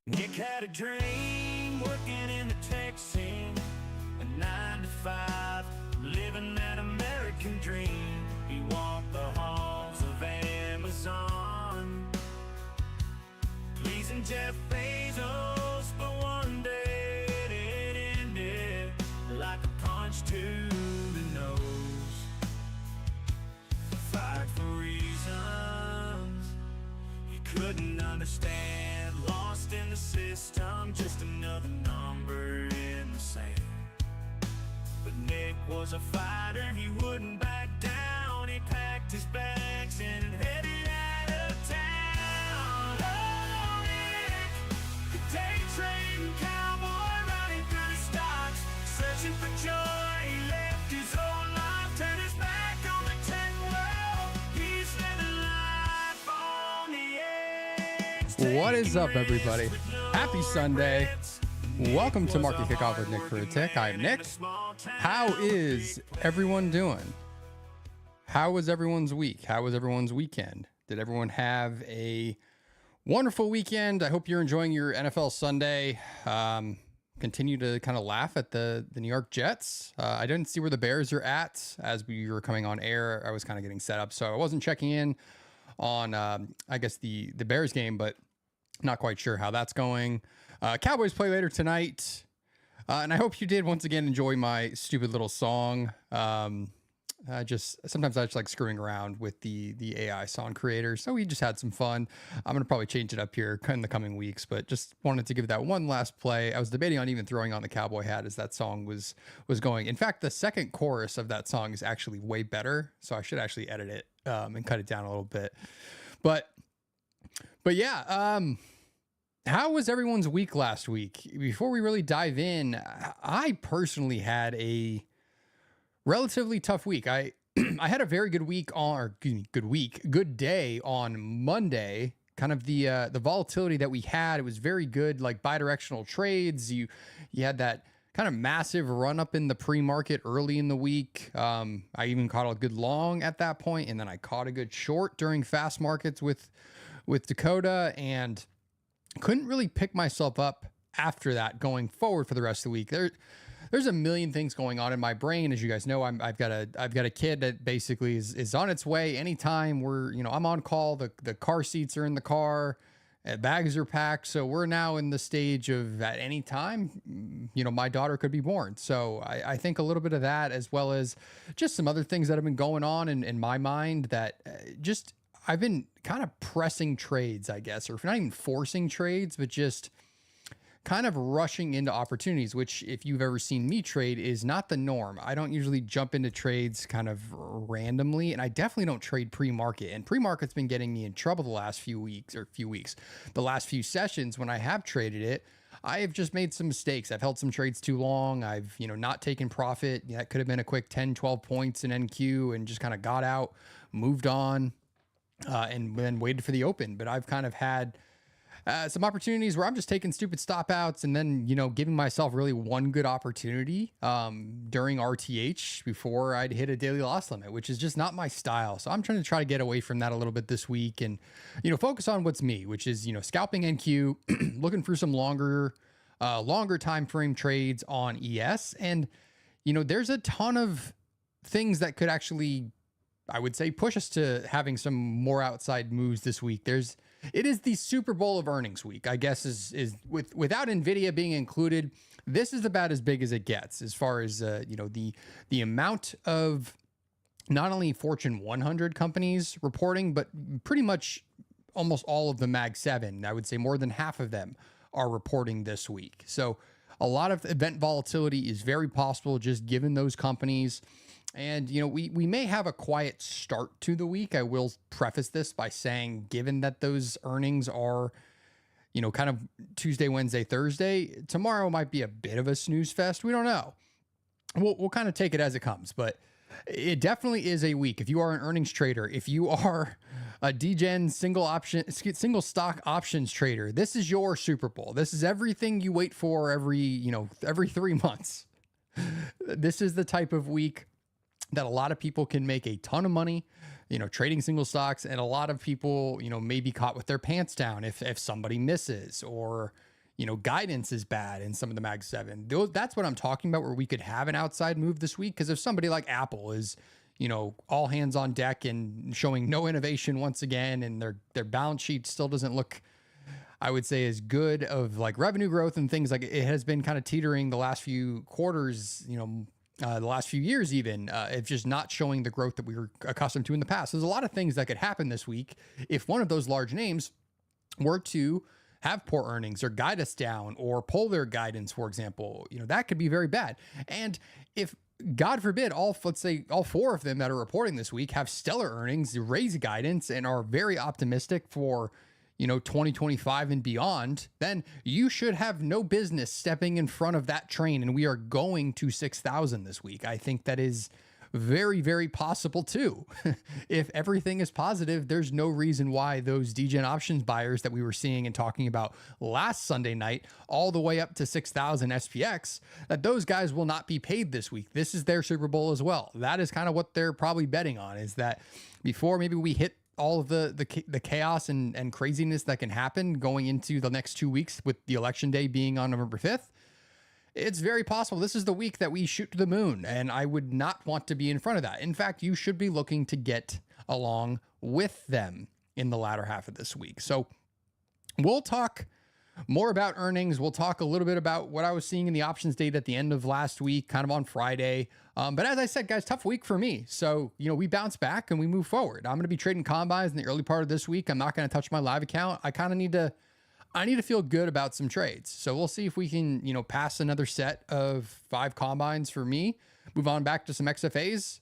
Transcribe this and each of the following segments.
Nick had a dream, working in the tech scene, a 9 to 5, living that American dream. He walked the halls of Amazon, pleasing Jeff Bezos, but one day it ended like a punch to the nose. Fight for reasons he couldn't understand, lost in the system, just another number in the sand. But Nick was a fighter, he wouldn't back down. He packed his bags and headed out of town. Oh, Nick, the day trading cowboy, running through the stocks, searching for joy. He left his old life, turned his back on the tech world. He's living life on the edge. What is up, everybody? Happy Sunday. Welcome to Market Kickoff with Nick4ATick. I'm Nick. How is everyone doing? How was everyone's week? How was everyone's weekend? Did everyone have a wonderful weekend? I hope you're enjoying your NFL Sunday. Continue to kind of laugh at the New York Jets. I didn't see where the Bears are at as we were coming on air. I was kind of getting set up, so I wasn't checking in on, I guess, the Bears game, but not quite sure how that's going. Cowboys play later tonight. And I hope you did once again enjoy my stupid little song. Sometimes I just like screwing around with the AI song creator. So we just had some fun. I'm going to probably change it up here in the coming weeks, but just wanted to give that one last play. I was debating on even throwing on the cowboy hat as that song was going. In fact, the second chorus of that song is actually way better. So I should actually edit it and cut it down a little bit. But yeah, how was everyone's week last week? Before we really dive in, I personally had a relatively tough week. I had a very good week good day on Monday. Kind of the volatility that we had, it was very good, like bidirectional trades. You had that kind of massive run up in the pre-market early in the week. I even caught a good long at that point, and then I caught a good short during fast markets with Dakota, and couldn't really pick myself up after that going forward for the rest of the week. There's a million things going on in my brain. As you guys know, I've got a kid that basically is on its way anytime I'm on call. The car seats are in the car, bags are packed. So we're now in the stage of at any time, my daughter could be born. So I think a little bit of that, as well as just some other things that have been going on in my mind that I've been kind of pressing trades, I guess, or not even forcing trades, but just kind of rushing into opportunities, which if you've ever seen me trade is not the norm. I don't usually jump into trades kind of randomly, and I definitely don't trade pre-market. And pre-market's been getting me in trouble the last few weeks, the last few sessions when I have traded it. I have just made some mistakes. I've held some trades too long. I've, not taken profit. That could have been a quick 10, 12 points in NQ and just kind of got out, moved on. And then waited for the open. But I've kind of had some opportunities where I'm just taking stupid stop outs and then, giving myself really one good opportunity during RTH before I'd hit a daily loss limit, which is just not my style. So I'm trying to get away from that a little bit this week and, focus on what's me, which is, scalping NQ, looking for some longer time frame trades on ES. And, there's a ton of things that could actually, I would say, push us to having some more outside moves this week. It is the Super Bowl of earnings week, I guess, is without Nvidia being included. This is about as big as it gets as far as the amount of not only Fortune 100 companies reporting, but pretty much almost all of the Mag 7. I would say more than half of them are reporting this week. So a lot of event volatility is very possible just given those companies. And, we may have a quiet start to the week. I will preface this by saying, given that those earnings are, kind of Tuesday, Wednesday, Thursday, tomorrow might be a bit of a snooze fest. We don't know. We'll kind of take it as it comes, but it definitely is a week. If you are an earnings trader, if you are a DGen single stock options trader, this is your Super Bowl. This is everything you wait for every 3 months. This is the type of week that a lot of people can make a ton of money, trading single stocks, and a lot of people, may be caught with their pants down if somebody misses, or, guidance is bad in some of the Mag 7. That's what I'm talking about, where we could have an outside move this week. Because if somebody like Apple is, all hands on deck and showing no innovation once again, and their balance sheet still doesn't look, I would say, as good of like revenue growth and things, like it has been kind of teetering the last few quarters, the last few years, even, it's just not showing the growth that we were accustomed to in the past. There's a lot of things that could happen this week if one of those large names were to have poor earnings or guide us down or pull their guidance, for example. That could be very bad. And if, God forbid, let's say all four of them that are reporting this week have stellar earnings, raise guidance, and are very optimistic for 2025 and beyond, then you should have no business stepping in front of that train. And we are going to 6,000 this week. I think that is very, very possible too. If everything is positive, there's no reason why those DGen options buyers that we were seeing and talking about last Sunday night, all the way up to 6,000 SPX, that those guys will not be paid this week. This is their Super Bowl as well. That is kind of what they're probably betting on, is that before maybe we hit all of the chaos and craziness that can happen going into the next 2 weeks, with the election day being on November 5th, it's very possible this is the week that we shoot to the moon, and I would not want to be in front of that. In fact, you should be looking to get along with them in the latter half of this week. So we'll talk more about earnings. We'll talk a little bit about what I was seeing in the options data at the end of last week, kind of on Friday. But as I said, guys, tough week for me. So, we bounce back and we move forward. I'm going to be trading combines in the early part of this week. I'm not going to touch my live account. I need to feel good about some trades. So we'll see if we can, pass another set of 5 combines for me, move on back to some XFAs,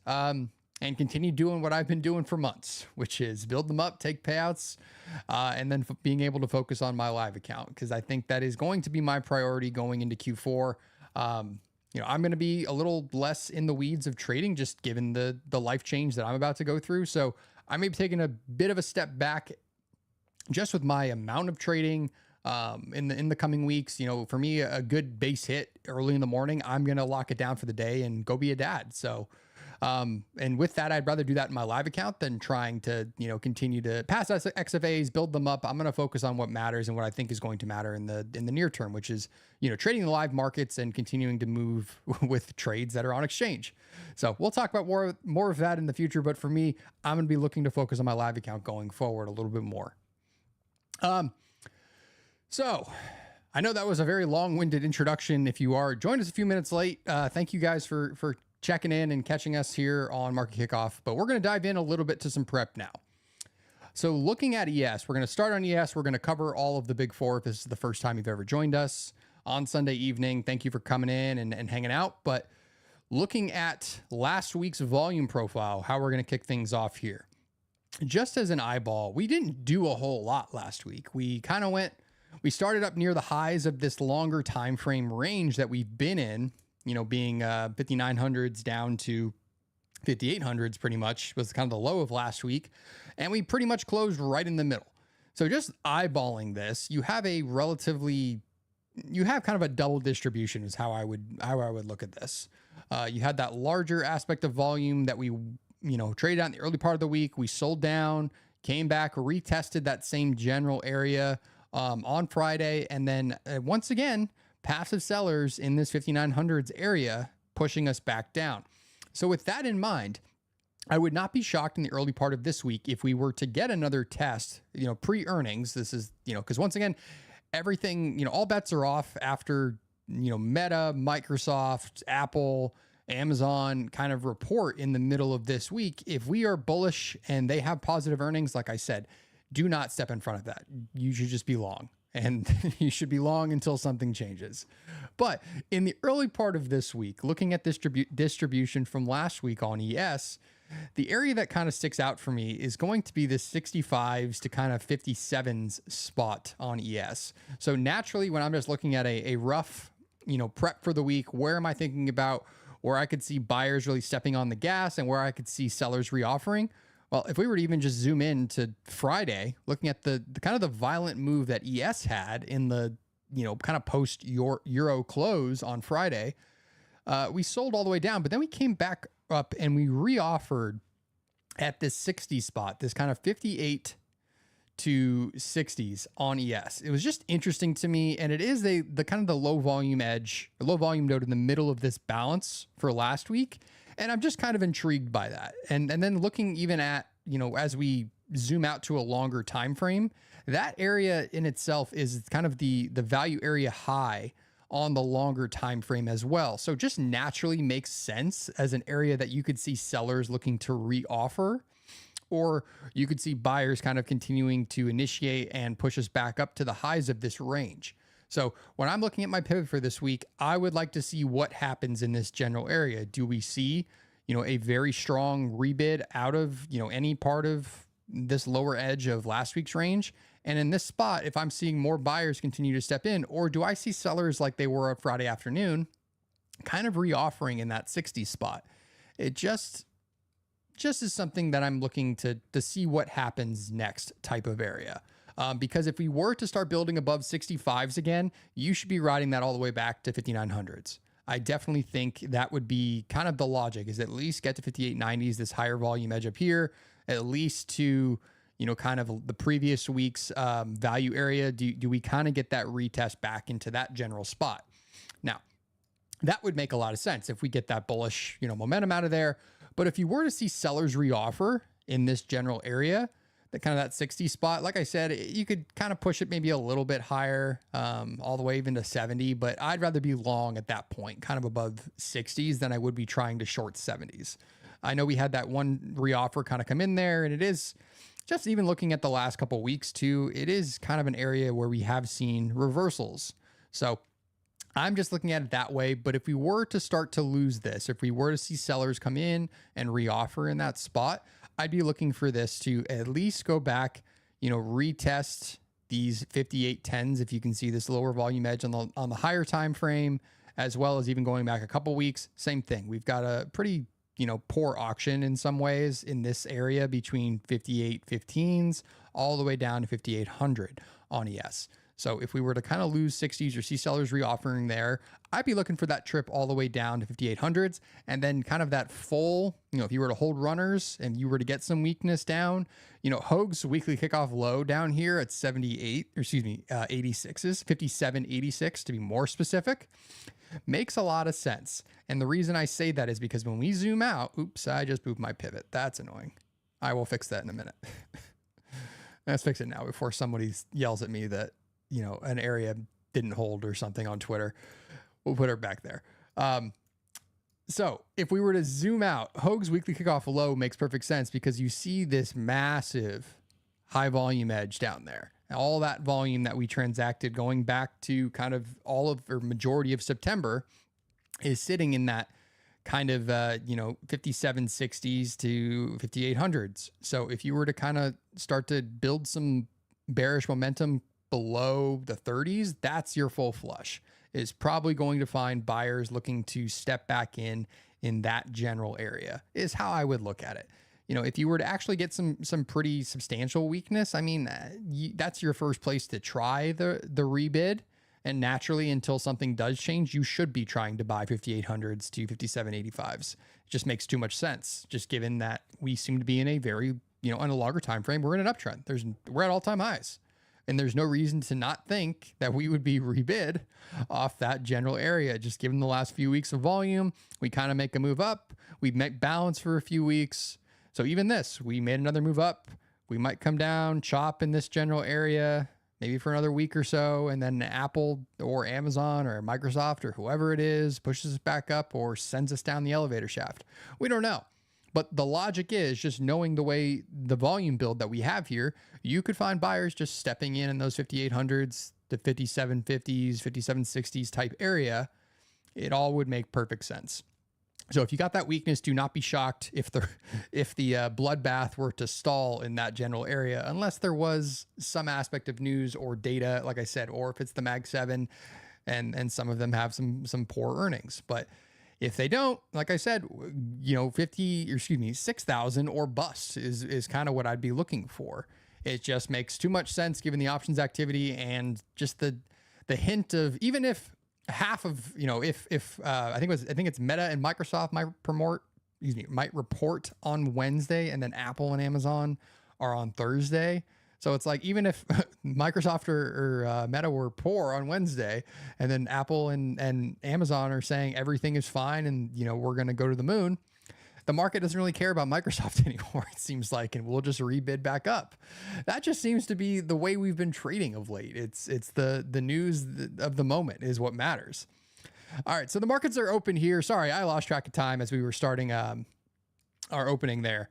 and continue doing what I've been doing for months, which is build them up, take payouts, and then being able to focus on my live account, because I think that is going to be my priority going into Q4. I'm going to be a little less in the weeds of trading, just given the life change that I'm about to go through. So I may be taking a bit of a step back just with my amount of trading in the coming weeks. For me, a good base hit early in the morning, I'm going to lock it down for the day and go be a dad. So, and with that, I'd rather do that in my live account than trying to, continue to pass XFAs, build them up. I'm going to focus on what matters and what I think is going to matter in the near term, which is, trading the live markets and continuing to move with trades that are on exchange. So we'll talk about more of that in the future. But for me, I'm going to be looking to focus on my live account going forward a little bit more. So I know that was a very long-winded introduction. If you joined us a few minutes late, thank you guys for checking in and catching us here on Market Kickoff, but we're going to dive in a little bit to some prep now. So looking at ES, we're going to start on ES. We're going to cover all of the big four if this is the first time you've ever joined us on Sunday evening. Thank you for coming in and hanging out. But looking at last week's volume profile, how we're going to kick things off here. Just as an eyeball, we didn't do a whole lot last week. We started up near the highs of this longer time frame range that we've been in, being 5,900s down to 5,800s pretty much was kind of the low of last week. And we pretty much closed right in the middle. So just eyeballing this, you have kind of a double distribution is how I would look at this. You had that larger aspect of volume that we traded out in the early part of the week. We sold down, came back, retested that same general area on Friday. And then once again, passive sellers in this 5,900s area pushing us back down. So with that in mind, I would not be shocked in the early part of this week if we were to get another test, pre-earnings. This is, because once again, everything, all bets are off after, Meta, Microsoft, Apple, Amazon kind of report in the middle of this week. If we are bullish and they have positive earnings, like I said, do not step in front of that. You should just be long, and you should be long until something changes. But in the early part of this week, looking at distribution from last week on ES, the area that kind of sticks out for me is going to be the 65s to kind of 57s spot on ES. So naturally, when I'm just looking at a rough, prep for the week, where am I thinking about where I could see buyers really stepping on the gas and where I could see sellers reoffering? Well, if we were to even just zoom in to Friday, looking at the kind of the violent move that ES had in the, kind of post Euro close on Friday, we sold all the way down, but then we came back up and we reoffered at this 60 spot, this kind of 58 to 60s on ES. It was just interesting to me, and it is the kind of the low volume edge, low volume node in the middle of this balance for last week, and I'm just kind of intrigued by that. And then looking even at, you know, as we zoom out to a longer time frame, that area in itself is kind of the value area high on the longer time frame as well. So just naturally makes sense as an area that you could see sellers looking to reoffer, or you could see buyers kind of continuing to initiate and push us back up to the highs of this range. So when I'm looking at my pivot for this week, I would like to see what happens in this general area. Do we see, you know, a very strong rebid out of, you know, any part of this lower edge of last week's range? And in this spot, if I'm seeing more buyers continue to step in, or do I see sellers like they were on Friday afternoon kind of reoffering in that 60 spot? It just is something that I'm looking to see what happens next type of area. Because if we were to start building above 65s again, you should be riding that all the way back to 5900s. I definitely think that would be kind of the logic, is at least get to 5890s, this higher volume edge up here, at least to, you know, kind of the previous week's value area. Do we kind of get that retest back into that general spot? Now, that would make a lot of sense if we get that bullish, you know, momentum out of there. But if you were to see sellers reoffer in this general area, that kind of that 60 spot, like I said, you could kind of push it maybe a little bit higher, all the way even to 70, but I'd rather be long at that point, kind of above 60s, than I would be trying to short 70s. I know we had that one reoffer kind of come in there, and it is just, even looking at the last couple of weeks too, it is kind of an area where we have seen reversals. So I'm just looking at it that way. But if we were to start to lose this, if we were to see sellers come in and reoffer in that spot, I'd be looking for this to at least go back, you know, retest these 5810s. If you can see this lower volume edge on the higher time frame, as well as even going back a couple weeks, same thing. We've got a pretty, you know, poor auction in some ways in this area between 5815s all the way down to 5800 on ES. So if we were to kind of lose 60s or see sellers reoffering there, I'd be looking for that trip all the way down to 5800s, and then kind of that full, you know, if you were to hold runners and you were to get some weakness down, you know, Hoag's weekly kickoff low down here at 86s, 5786 to be more specific, makes a lot of sense. And the reason I say that is because when we zoom out, oops, I just moved my pivot. That's annoying. I will fix that in a minute. Let's fix it now before somebody yells at me that, you know, an area didn't hold or something on Twitter. We'll put her back there. So if we were to zoom out, Hoag's weekly kickoff low makes perfect sense, because you see this massive high volume edge down there. All that volume that we transacted going back to kind of all of, or majority of September, is sitting in that kind of, you know, 5760s to 5800s. So if you were to kind of start to build some bearish momentum below the 30s, that's your full flush. Is probably going to find buyers looking to step back in that general area, is how I would look at it. You know, if you were to actually get some pretty substantial weakness, I mean, that's your first place to try the rebid. And naturally, until something does change, you should be trying to buy 5800s to 5785s. It just makes too much sense, just given that we seem to be in a very, you know, on a longer time frame, we're in an uptrend. We're at all-time highs. And there's no reason to not think that we would be rebid off that general area. Just given the last few weeks of volume, we kind of make a move up. We make balance for a few weeks. So even this, we made another move up. We might come down, chop in this general area, maybe for another week or so. And then Apple or Amazon or Microsoft or whoever it is pushes us back up or sends us down the elevator shaft. We don't know. But the logic is, just knowing the way the volume build that we have here, you could find buyers just stepping in those 5800s, the 5750s, 5760s type area. It all would make perfect sense. So if you got that weakness, do not be shocked if the bloodbath were to stall in that general area, unless there was some aspect of news or data, like I said, or if it's the Mag 7 and some of them have some poor earnings. But if they don't, like I said, you know, 6,000 or bust is kind of what I'd be looking for. It just makes too much sense given the options activity and just the hint of, even if half of, you know, if I think it's Meta and Microsoft might report on Wednesday, and then Apple and Amazon are on Thursday. So it's like, even if Microsoft or Meta were poor on Wednesday, and then Apple and Amazon are saying everything is fine and, we're going to go to the moon, the market doesn't really care about Microsoft anymore, it seems like, and we'll just rebid back up. That just seems to be the way we've been trading of late. It's the news of the moment is what matters. All right, so the markets are open here. Sorry, I lost track of time as we were starting our opening there.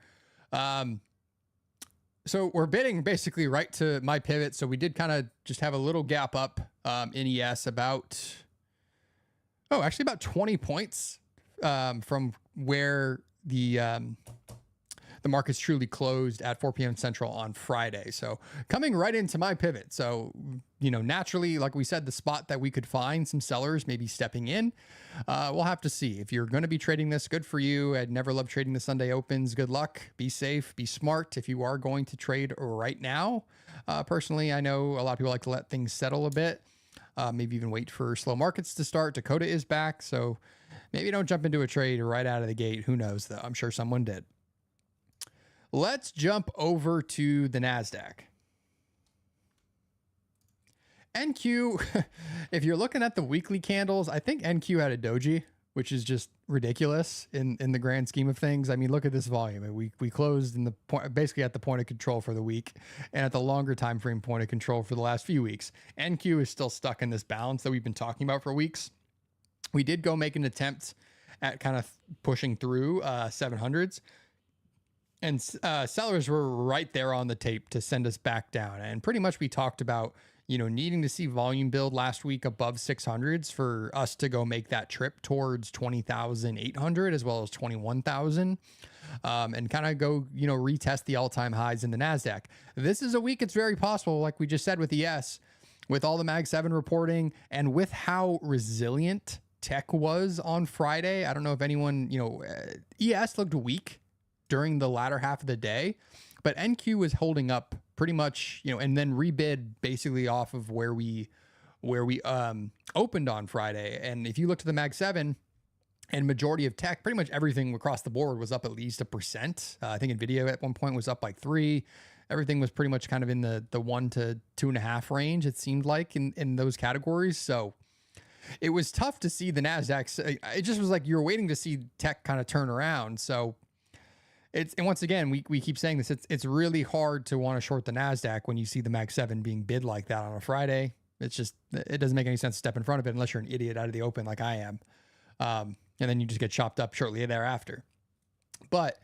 So we're bidding basically right to my pivot. So we did kind of just have a little gap up in ES about 20 points from where the market's truly closed at 4 p.m. Central on Friday. So coming right into my pivot. So, naturally, like we said, the spot that we could find some sellers maybe stepping in, we'll have to see. If you're going to be trading this, good for you. I'd never love trading the Sunday opens. Good luck. Be safe. Be smart. If you are going to trade right now, personally, I know a lot of people like to let things settle a bit. Maybe even wait for slow markets to start. Dakota is back. So maybe don't jump into a trade right out of the gate. Who knows, though? I'm sure someone did. Let's jump over to the NASDAQ. NQ, if you're looking at the weekly candles, I think NQ had a doji, which is just ridiculous in the grand scheme of things. I mean, look at this volume. We closed in basically at the point of control for the week, and at the longer time frame point of control for the last few weeks. NQ is still stuck in this balance that we've been talking about for weeks. We did go make an attempt at kind of pushing through 700s. And sellers were right there on the tape to send us back down. And pretty much we talked about, needing to see volume build last week above 600s for us to go make that trip towards 20,800 as well as 21,000 and kind of go, retest the all-time highs in the NASDAQ. This is a week it's very possible, like we just said with ES, with all the Mag 7 reporting and with how resilient tech was on Friday. I don't know if anyone, ES looked weak during the latter half of the day, but NQ was holding up pretty much, and then rebid basically off of where we opened on Friday. And if you look to the Mag 7 and majority of tech, pretty much everything across the board was up at least 1%. I think Nvidia at one point was up like 3%. Everything was pretty much kind of in the 1 to 2.5 range, it seemed like, in those categories. So it was tough to see the NASDAQ. It just was like you were waiting to see tech kind of turn around. So and once again, we keep saying this, it's really hard to want to short the NASDAQ when you see the Mag 7 being bid like that on a Friday. It doesn't make any sense to step in front of it unless you're an idiot out of the open like I am. And then you just get chopped up shortly thereafter. But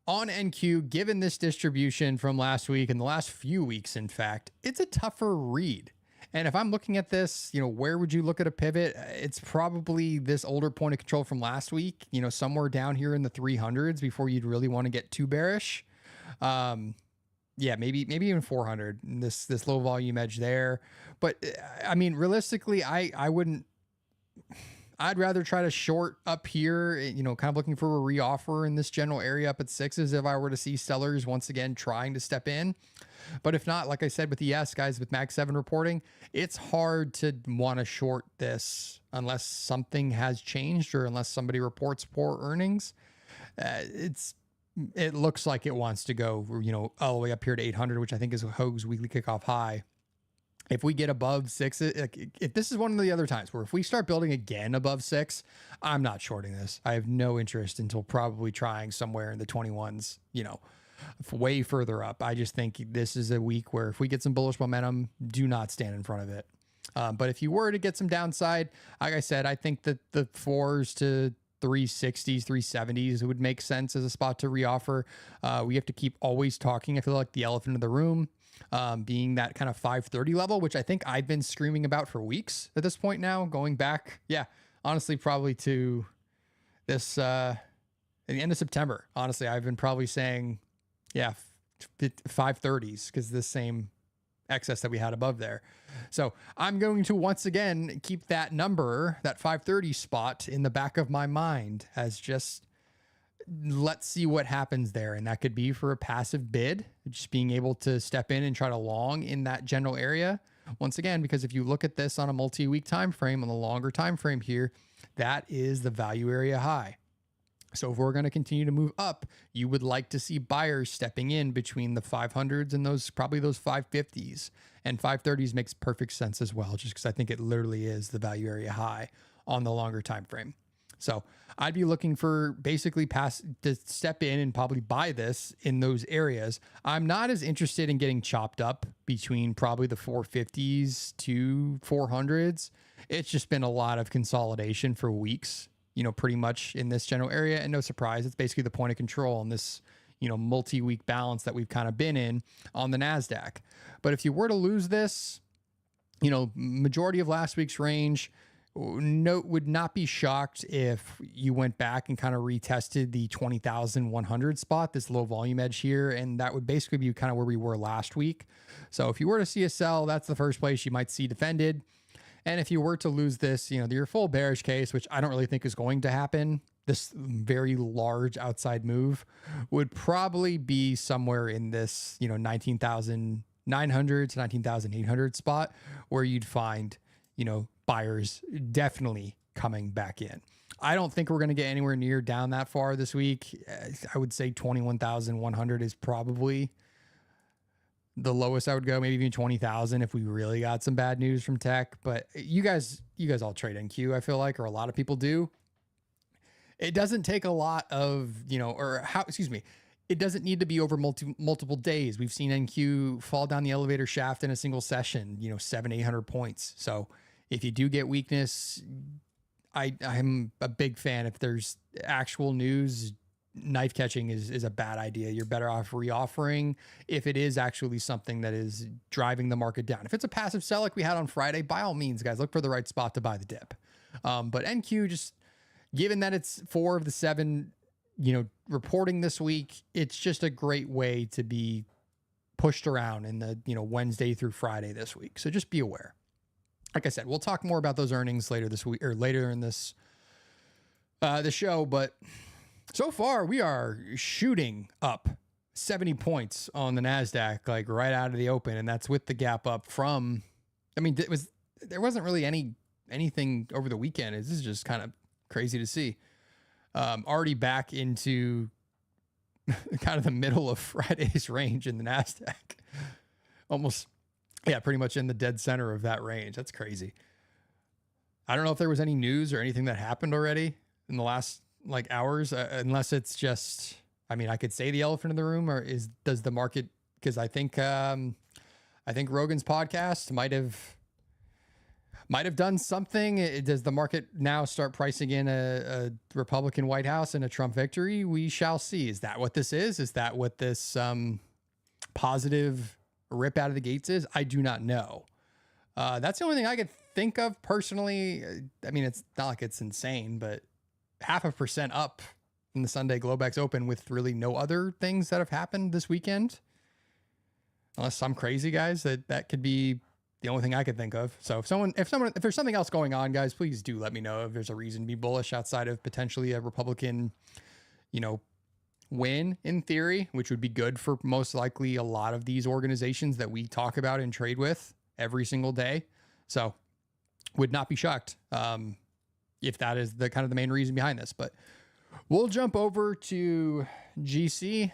on NQ, given this distribution from last week and the last few weeks, in fact, it's a tougher read. And if I'm looking at this, where would you look at a pivot? It's probably this older point of control from last week, somewhere down here in the 300s before you'd really want to get too bearish. Yeah, maybe even 400, this low volume edge there. But I mean, realistically, I wouldn't. I'd rather try to short up here, kind of looking for a reoffer in this general area up at 6s if I were to see sellers once again trying to step in. But if not, like I said with ES, guys, with Mag 7 reporting, it's hard to want to short this unless something has changed or unless somebody reports poor earnings. It looks like it wants to go, all the way up here to 800, which I think is Hoag's weekly kickoff high. If we get above 6, if this is one of the other times where if we start building again above 6, I'm not shorting this. I have no interest until probably trying somewhere in the 21s, way further up. I just think this is a week where if we get some bullish momentum, do not stand in front of it. But if you were to get some downside, like I said, I think that the 4s to 360s, 370s would make sense as a spot to reoffer. We have to keep always talking. I feel like the elephant in the room being that kind of 530 level, which I think I've been screaming about for weeks at this point now, going back. Yeah, honestly, probably to this, at the end of September. Honestly, I've been probably saying, 530s because this same excess that we had above there. So I'm going to once again keep that number, that 530 spot in the back of my mind as just, let's see what happens there. And that could be for a passive bid, just being able to step in and try to long in that general area. Once again, because if you look at this on a multi-week time frame, on the longer time frame here, that is the value area high. So if we're going to continue to move up, you would like to see buyers stepping in between the 500s and probably those 550s, and 530s makes perfect sense as well, just because I think it literally is the value area high on the longer time frame. So I'd be looking for basically to step in and probably buy this in those areas. I'm not as interested in getting chopped up between probably the 450s to 400s. It's just been a lot of consolidation for weeks, pretty much in this general area. And no surprise, it's basically the point of control on this, multi-week balance that we've kind of been in on the NASDAQ. But if you were to lose this, majority of last week's range, would not be shocked if you went back and kind of retested the 20,100 spot, this low volume edge here. And that would basically be kind of where we were last week. So if you were to see a sell, that's the first place you might see defended. And if you were to lose this, your full bearish case, which I don't really think is going to happen, this very large outside move would probably be somewhere in this, 19,900 to 19,800 spot, where you'd find, buyers definitely coming back in. I don't think we're going to get anywhere near down that far this week. I would say 21,100 is probably the lowest I would go, maybe even 20,000 if we really got some bad news from tech. But you guys all trade NQ, I feel like, or a lot of people do. It doesn't take a lot of, it doesn't need to be over multiple days. We've seen NQ fall down the elevator shaft in a single session, 700-800 points. So if you do get weakness, I'm a big fan. If there's actual news, knife catching is a bad idea. You're better off reoffering if it is actually something that is driving the market down. If it's a passive sell like we had on Friday, by all means, guys, look for the right spot to buy the dip. But NQ, just given that it's 4 of the 7, reporting this week, it's just a great way to be pushed around in the, Wednesday through Friday this week. So just be aware. Like I said, we'll talk more about those earnings later this week or later in this the show. But so far, we are shooting up 70 points on the NASDAQ, like right out of the open, and that's with the gap up from. There wasn't really anything over the weekend. This is just kind of crazy to see. Already back into kind of the middle of Friday's range in the NASDAQ, almost. Yeah, pretty much in the dead center of that range. That's crazy. I don't know if there was any news or anything that happened already in the last hours, unless it's just, I could say the elephant in the room, or does the market, because I think Rogan's podcast might have done something. Does the market now start pricing in a Republican White House and a Trump victory? We shall see. Is that what this is? Is that what this positive rip out of the gates is? I do not know. That's the only thing I could think of personally. It's not like it's insane, but 0.5% up in the Sunday Globex Open with really no other things that have happened this weekend. Unless I'm crazy, guys, that could be the only thing I could think of. So if there's something else going on, guys, please do let me know if there's a reason to be bullish outside of potentially a Republican, win in theory, which would be good for most likely a lot of these organizations that we talk about and trade with every single day. So would not be shocked if that is the kind of the main reason behind this. But we'll jump over to GC.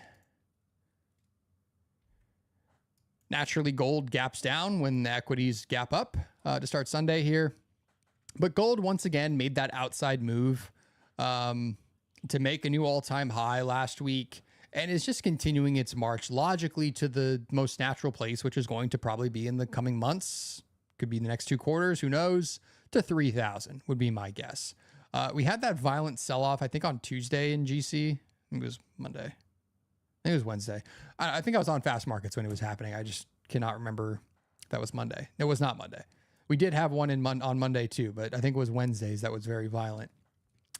Naturally, gold gaps down when the equities gap up to start Sunday here. But gold once again made that outside move to make a new all-time high last week, and is just continuing its march logically to the most natural place, which is going to probably be in the coming months. Could be the next 2 quarters, who knows, to 3,000 would be my guess. We had that violent sell-off, I think, on Tuesday in GC. I think it was Monday. I think it was Wednesday. I think I was on fast markets when it was happening. I just cannot remember if that was Monday. It was not Monday. We did have one on Monday too, but I think it was Wednesdays that was very violent.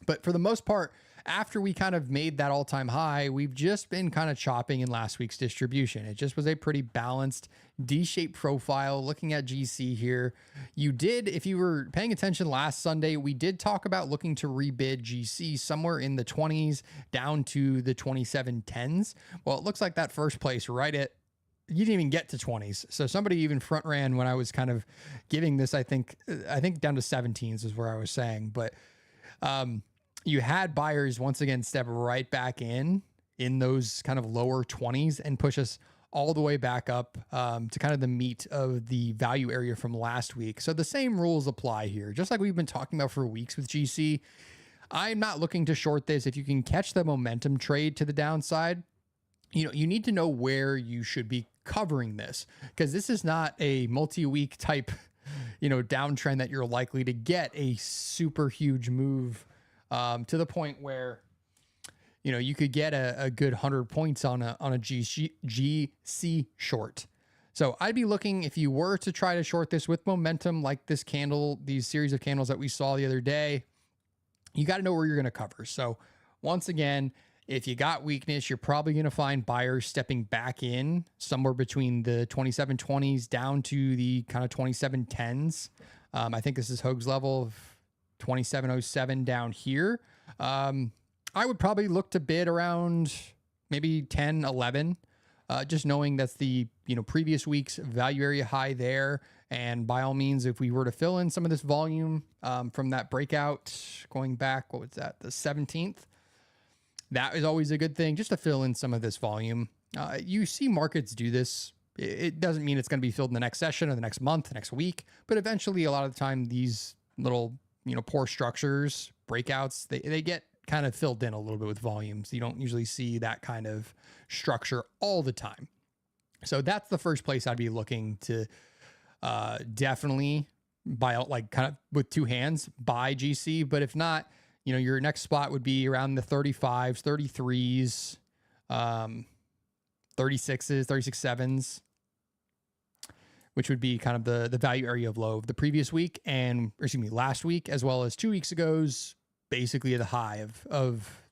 But for the most part, after we kind of made that all-time high, we've just been kind of chopping in last week's distribution. It just was a pretty balanced D-shaped profile. Looking at GC here, if you were paying attention last Sunday, we did talk about looking to rebid GC somewhere in the 20s down to the 2710s. Well, it looks like that first place you didn't even get to 20s. So somebody even front ran when I was kind of giving this, I think down to 17s is where I was saying. But, you had buyers once again step right back in those kind of lower 20s and push us all the way back up to kind of the meat of the value area from last week. So the same rules apply here, just like we've been talking about for weeks with GC. I'm not looking to short this. If you can catch the momentum trade to the downside, you need to know where you should be covering this, because this is not a multi-week type, downtrend that you're likely to get a super huge move to the point where, you could get a good 100 points on a GC short. So I'd be looking, if you were to try to short this with momentum, like this candle, these series of candles that we saw the other day, you got to know where you're going to cover. So once again, if you got weakness, you're probably going to find buyers stepping back in somewhere between the 2720s down to the kind of 2710s. I think this is Hoag's level of 2707 down here. I would probably look to bid around maybe 10, 11, just knowing that's the, previous week's value area high there. And by all means, if we were to fill in some of this volume from that breakout going back, what was that, the 17th? That is always a good thing, just to fill in some of this volume. You see markets do this. It doesn't mean it's going to be filled in the next session or the next month, the next week, but eventually a lot of the time these little, poor structures, breakouts, they get kind of filled in a little bit with volumes. You don't usually see that kind of structure all the time. So that's the first place I'd be looking to definitely buy out, like kind of with two hands, buy GC. But if not, your next spot would be around the 35s, 33s, 36s, 36.7s, which would be kind of the value area of low of the previous week last week, as well as 2 weeks ago's basically the high of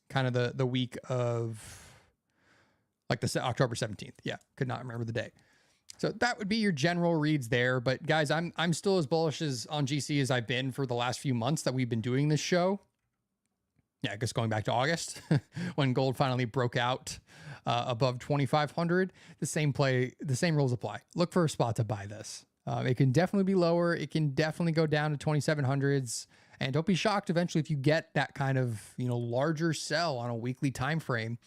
kind of the week of like the October 17th. Yeah. Could not remember the day. So that would be your general reads there. But guys, I'm still as bullish on GC as I've been for the last few months that we've been doing this show. Yeah, I guess going back to August when gold finally broke out above 2,500. The same rules apply. Look for a spot to buy this. It can definitely be lower. It can definitely go down to 2,700s. And don't be shocked eventually if you get that kind of, larger sell on a weekly time frame.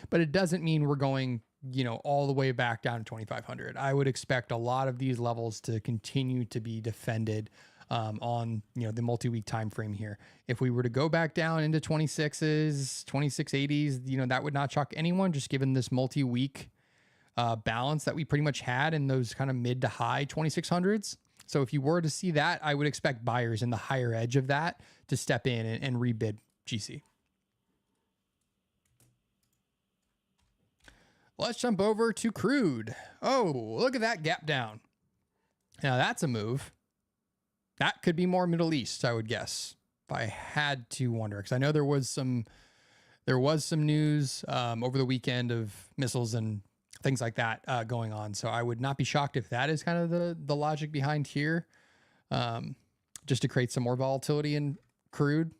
But it doesn't mean we're going, all the way back down to 2,500. I would expect a lot of these levels to continue to be defended on, the multi-week time frame here. If we were to go back down into 26s, 2680s, that would not shock anyone, just given this multi-week balance that we pretty much had in those kind of mid to high 2600s. So if you were to see that, I would expect buyers in the higher edge of that to step in and rebid GC. Let's jump over to Crude. Oh, look at that gap down. Now that's a move. That could be more Middle East, I would guess, if I had to wonder, because I know there was some news over the weekend of missiles and things like that going on. So I would not be shocked if that is kind of the logic behind here, just to create some more volatility in Crude.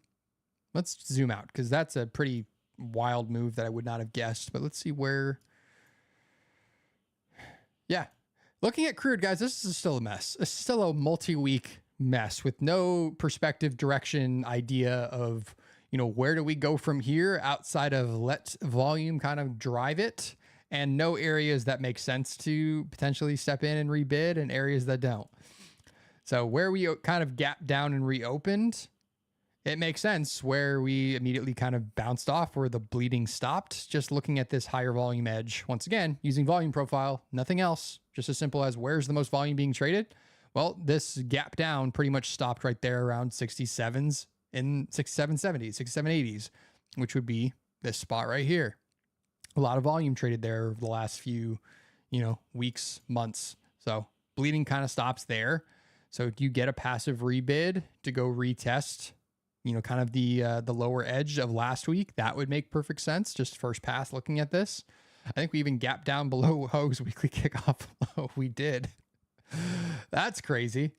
Let's zoom out, because that's a pretty wild move that I would not have guessed. But let's see where. Yeah, looking at Crude, guys, this is still a mess. It's still a multi-week mess with no perspective, direction, idea of, where do we go from here outside of let volume kind of drive it, and no areas that make sense to potentially step in and rebid and areas that don't. So where we kind of gapped down and reopened, it makes sense. Where we immediately kind of bounced off, where the bleeding stopped, just looking at this higher volume edge. Once again, using volume profile, nothing else, just as simple as where's the most volume being traded? Well, this gap down pretty much stopped right there around 67s and 6770s, 6780s, which would be this spot right here. A lot of volume traded there over the last few, weeks, months. So bleeding kind of stops there. So do you get a passive rebid to go retest, kind of the lower edge of last week? That would make perfect sense. Just first pass looking at this. I think we even gapped down below Hoag's weekly kickoff low. We did. That's crazy.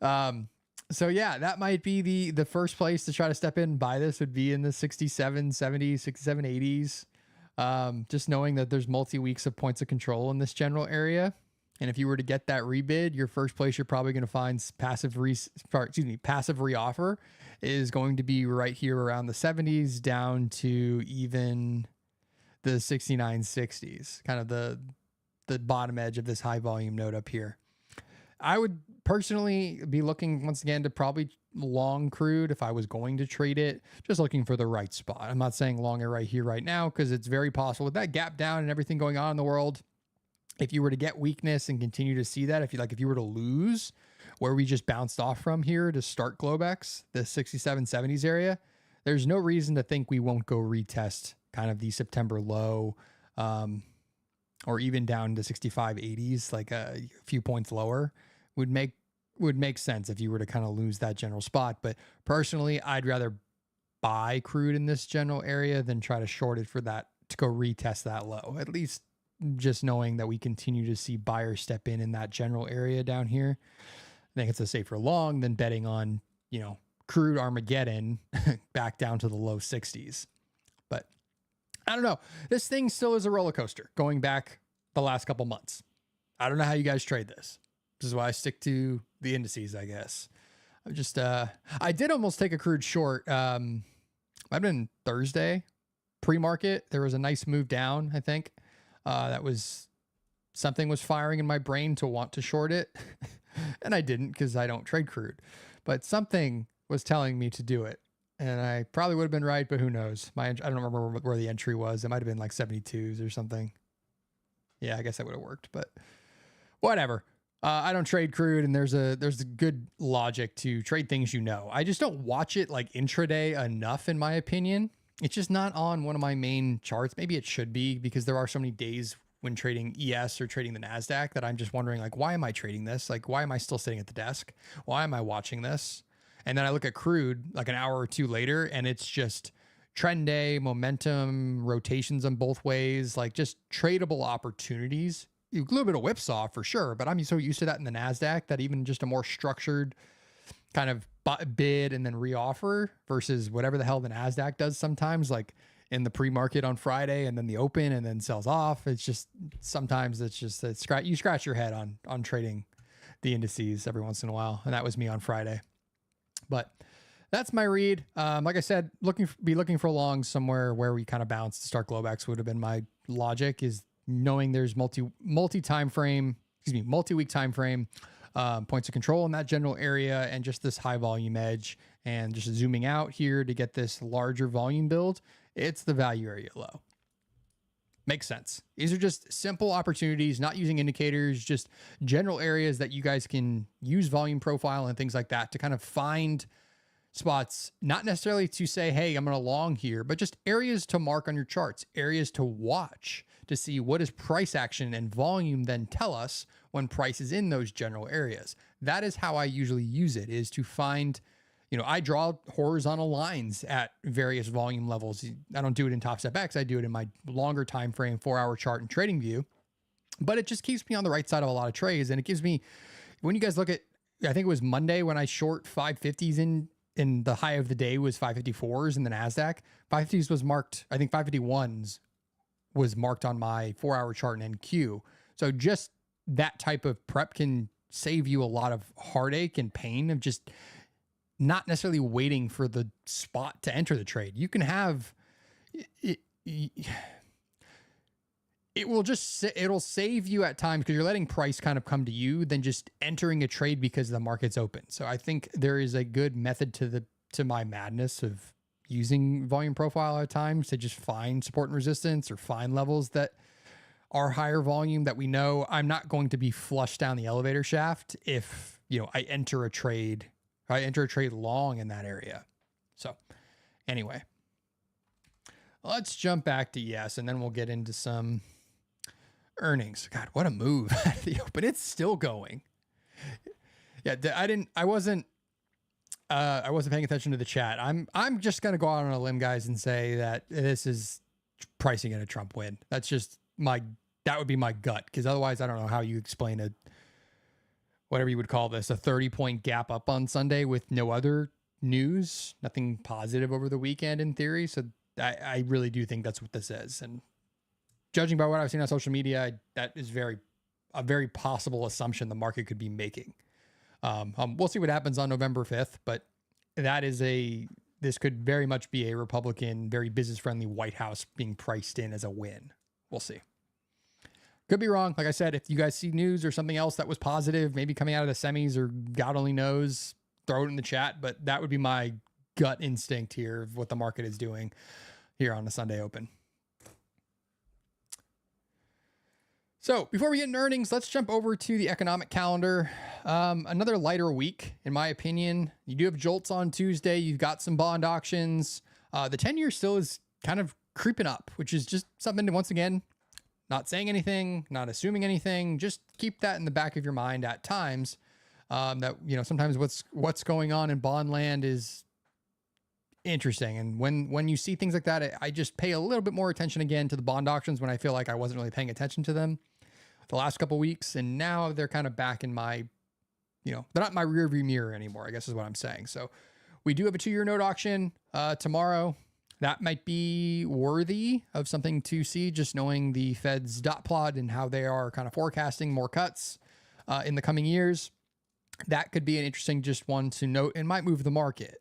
So yeah, that might be the first place to try to step in and buy this would be in the 67, 70s, 67, 80s. Just knowing that there's multi-weeks of points of control in this general area. And if you were to get that rebid, your first place you're probably going to find passive reoffer is going to be right here around the 70s down to even the 6960s, kind of the bottom edge of this high volume node up here. I would personally be looking once again to probably long crude if I was going to trade it, just looking for the right spot. I'm not saying long it right here, right now, because it's very possible with that gap down and everything going on in the world. If you were to get weakness and continue to see that, if you were to lose where we just bounced off from here to start Globex, the 6770s area, there's no reason to think we won't go retest kind of the September low, or even down to 6580s, like a few points lower would make sense if you were to kind of lose that general spot. But personally, I'd rather buy crude in this general area than try to short it for that to go retest that low. At least just knowing that we continue to see buyers step in that general area down here, I think it's a safer long than betting on, crude Armageddon back down to the low 60s. But I don't know. This thing still is a roller coaster going back the last couple months. I don't know how you guys trade this. This is why I stick to the indices, I guess. I did almost take a crude short. Might have been Thursday pre-market. There was a nice move down, I think. Something was firing in my brain to want to short it. And I didn't because I don't trade crude. But something was telling me to do it. And I probably would have been right, but who knows? I don't remember where the entry was. It might have been like 72s or something. Yeah, I guess that would have worked, but whatever. I don't trade crude, and there's a good logic to trade things I just don't watch it like intraday enough, in my opinion. It's just not on one of my main charts. Maybe it should be, because there are so many days when trading ES or trading the NASDAQ that I'm just wondering, like, why am I trading this? Like, why am I still sitting at the desk? Why am I watching this? And then I look at crude like an hour or two later, and it's just trend day, momentum, rotations on both ways, like just tradable opportunities. A little bit of whipsaw for sure, but I'm so used to that in the NASDAQ that even just a more structured kind of bid and then reoffer versus whatever the hell the NASDAQ does sometimes, like in the pre-market on Friday and then the open and then sells off. It's just, sometimes you scratch your head on trading the indices every once in a while. And that was me on Friday. But that's my read. Like I said, be looking for long somewhere where we kind of bounce to start Globex would have been my logic, is knowing there's multi-week time frame, points of control in that general area, and just this high volume edge, and just zooming out here to get this larger volume build. It's the value area low. Makes sense. These are just simple opportunities, not using indicators, just general areas that you guys can use volume profile and things like that to kind of find spots, not necessarily to say, hey, I'm going to long here, but just areas to mark on your charts, areas to watch to see what does price action and volume then tell us when price is in those general areas. That is how I usually use it, is to find, I draw horizontal lines at various volume levels. I don't do it in TopstepX. I do it in my longer time frame, 4-hour chart and trading view, but it just keeps me on the right side of a lot of trades. And it gives me, when you guys look at, I think it was Monday when I short 550s in the high of the day was 554s in the NASDAQ. 550s was marked, I think 551s was marked on my 4-hour chart in NQ. So just that type of prep can save you a lot of heartache and pain of just not necessarily waiting for the spot to enter the trade. You can have it. It'll save you at times because you're letting price kind of come to you than just entering a trade because the market's open. So I think there is a good method to my madness of using volume profile at times to just find support and resistance, or find levels that are higher volume that we know I'm not going to be flushed down the elevator shaft if, I enter a trade long in that area. So anyway, let's jump back to ES, and then we'll get into some earnings. God, what a move at the open. It's still going. Yeah, I wasn't paying attention to the chat. I'm just going to go out on a limb, guys, and say that this is pricing in a Trump win. That's just that would be my gut, because otherwise I don't know how you explain it. Whatever you would call this, a 30-point gap up on Sunday with no other news, nothing positive over the weekend in theory. So I really do think that's what this is. And judging by what I've seen on social media, that is very a very possible assumption the market could be making. We'll see what happens on November 5th, but this could very much be a Republican, very business-friendly White House being priced in as a win. We'll see. Could be wrong. Like I said, if you guys see news or something else that was positive, maybe coming out of the semis or God only knows, throw it in the chat. But that would be my gut instinct here of what the market is doing here on the Sunday Open. So before we get into earnings, let's jump over to the economic calendar. Another lighter week, in my opinion. You do have JOLTS on Tuesday. You've got some bond auctions. The 10-year still is kind of creeping up, which is just something to, once again, not saying anything, not assuming anything. Just keep that in the back of your mind at times. That, you know, sometimes what's going on in bond land is interesting. And when you see things like that, I just pay a little bit more attention again to the bond auctions when I feel like I wasn't really paying attention to them the last couple of weeks. And now they're kind of back in my, you know, they're not in my rear view mirror anymore, I guess is what I'm saying. So we do have a 2-year note auction tomorrow. That might be worthy of something to see, just knowing the Fed's dot plot and how they are kind of forecasting more cuts in the coming years. That could be an interesting just one to note and might move the market.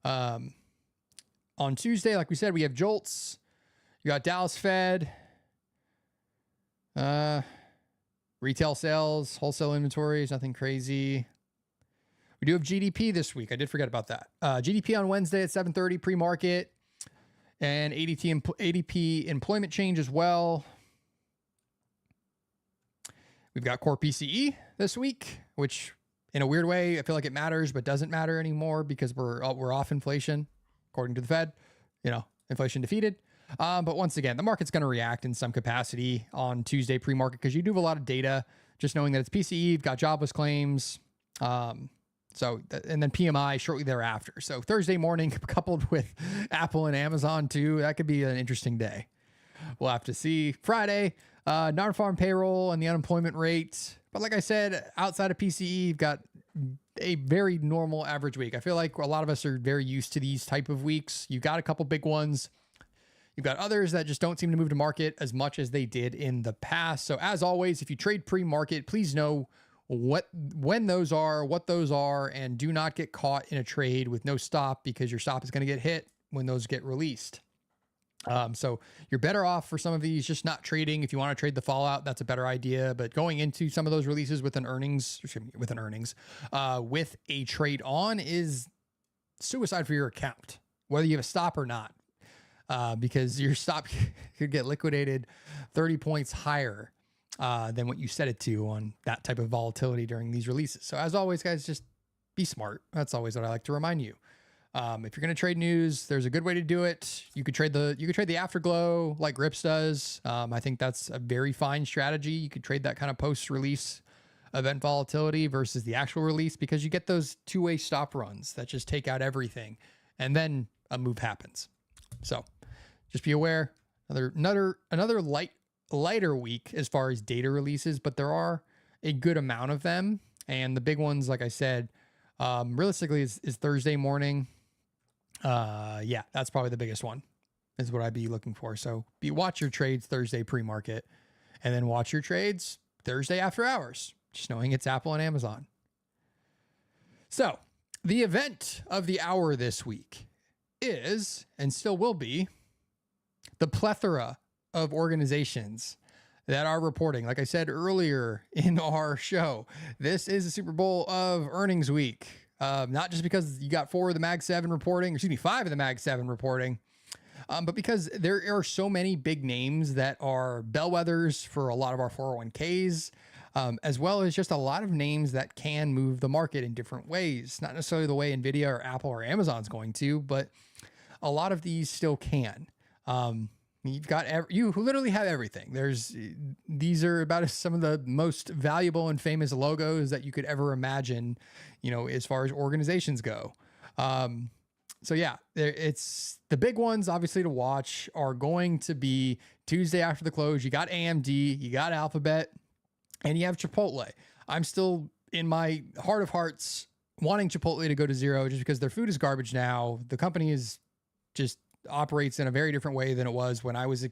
On Tuesday, like we said, we have JOLTS. You got Dallas Fed, retail sales, wholesale inventories, nothing crazy. We do have GDP this week. I did forget about that. GDP on Wednesday at 7:30 pre-market. And ADP employment change as well. We've got core PCE this week, which in a weird way, I feel like it matters, but doesn't matter anymore because we're off inflation, according to the Fed. You know, inflation defeated. But once again, the market's going to react in some capacity on Tuesday pre-market because you do have a lot of data. Just knowing that it's PCE, you've got jobless claims. And then PMI shortly thereafter. So Thursday morning, coupled with Apple and Amazon too, that could be an interesting day. We'll have to see. Friday, non-farm payroll and the unemployment rate. But like I said, outside of PCE, you've got a very normal average week. I feel like a lot of us are very used to these type of weeks. You've got a couple big ones. You've got others that just don't seem to move to market as much as they did in the past. So as always, if you trade pre-market, please know when those are, what those are, and do not get caught in a trade with no stop because your stop is going to get hit when those get released. So you're better off for some of these just not trading. If you want to trade the fallout, that's a better idea. But going into some of those releases with a trade on is suicide for your account, whether you have a stop or not, because your stop could get liquidated 30 points higher than what you set it to on that type of volatility during these releases. So as always, guys, just be smart. That's always what I like to remind you. If you're going to trade news, there's a good way to do it. You could trade the afterglow like Grips does. I think that's a very fine strategy. You could trade that kind of post-release event volatility versus the actual release because you get those two-way stop runs that just take out everything, and then a move happens. So just be aware. Another lighter week as far as data releases, but there are a good amount of them, and the big ones, like I said, realistically is Thursday morning. Yeah, that's probably the biggest one is what I'd be looking for. So watch your trades Thursday pre-market and then watch your trades Thursday after hours, just knowing it's Apple and Amazon. So the event of the hour this week is, and still will be, the plethora of organizations that are reporting. Like I said earlier in our show, this is the Super Bowl of earnings week. Not just because you got 5 of the Mag 7 reporting, but because there are so many big names that are bellwethers for a lot of our 401ks, as well as just a lot of names that can move the market in different ways. Not necessarily the way NVIDIA or Apple or Amazon's going to, but a lot of these still can. You literally have everything. These are about some of the most valuable and famous logos that you could ever imagine, as far as organizations go. So yeah, it's the big ones obviously to watch are going to be Tuesday after the close. You got AMD, you got Alphabet, and you have Chipotle. I'm still in my heart of hearts wanting Chipotle to go to zero just because their food is garbage now. The company is just operates in a very different way than it was when I was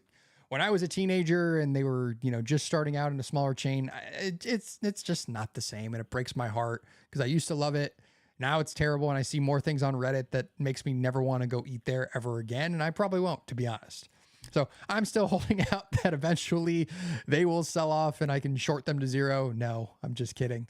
when I was a teenager and they were, just starting out in a smaller chain, it's just not the same. And it breaks my heart because I used to love it. Now it's terrible. And I see more things on Reddit that makes me never want to go eat there ever again. And I probably won't, to be honest. So I'm still holding out that eventually they will sell off and I can short them to zero. No, I'm just kidding.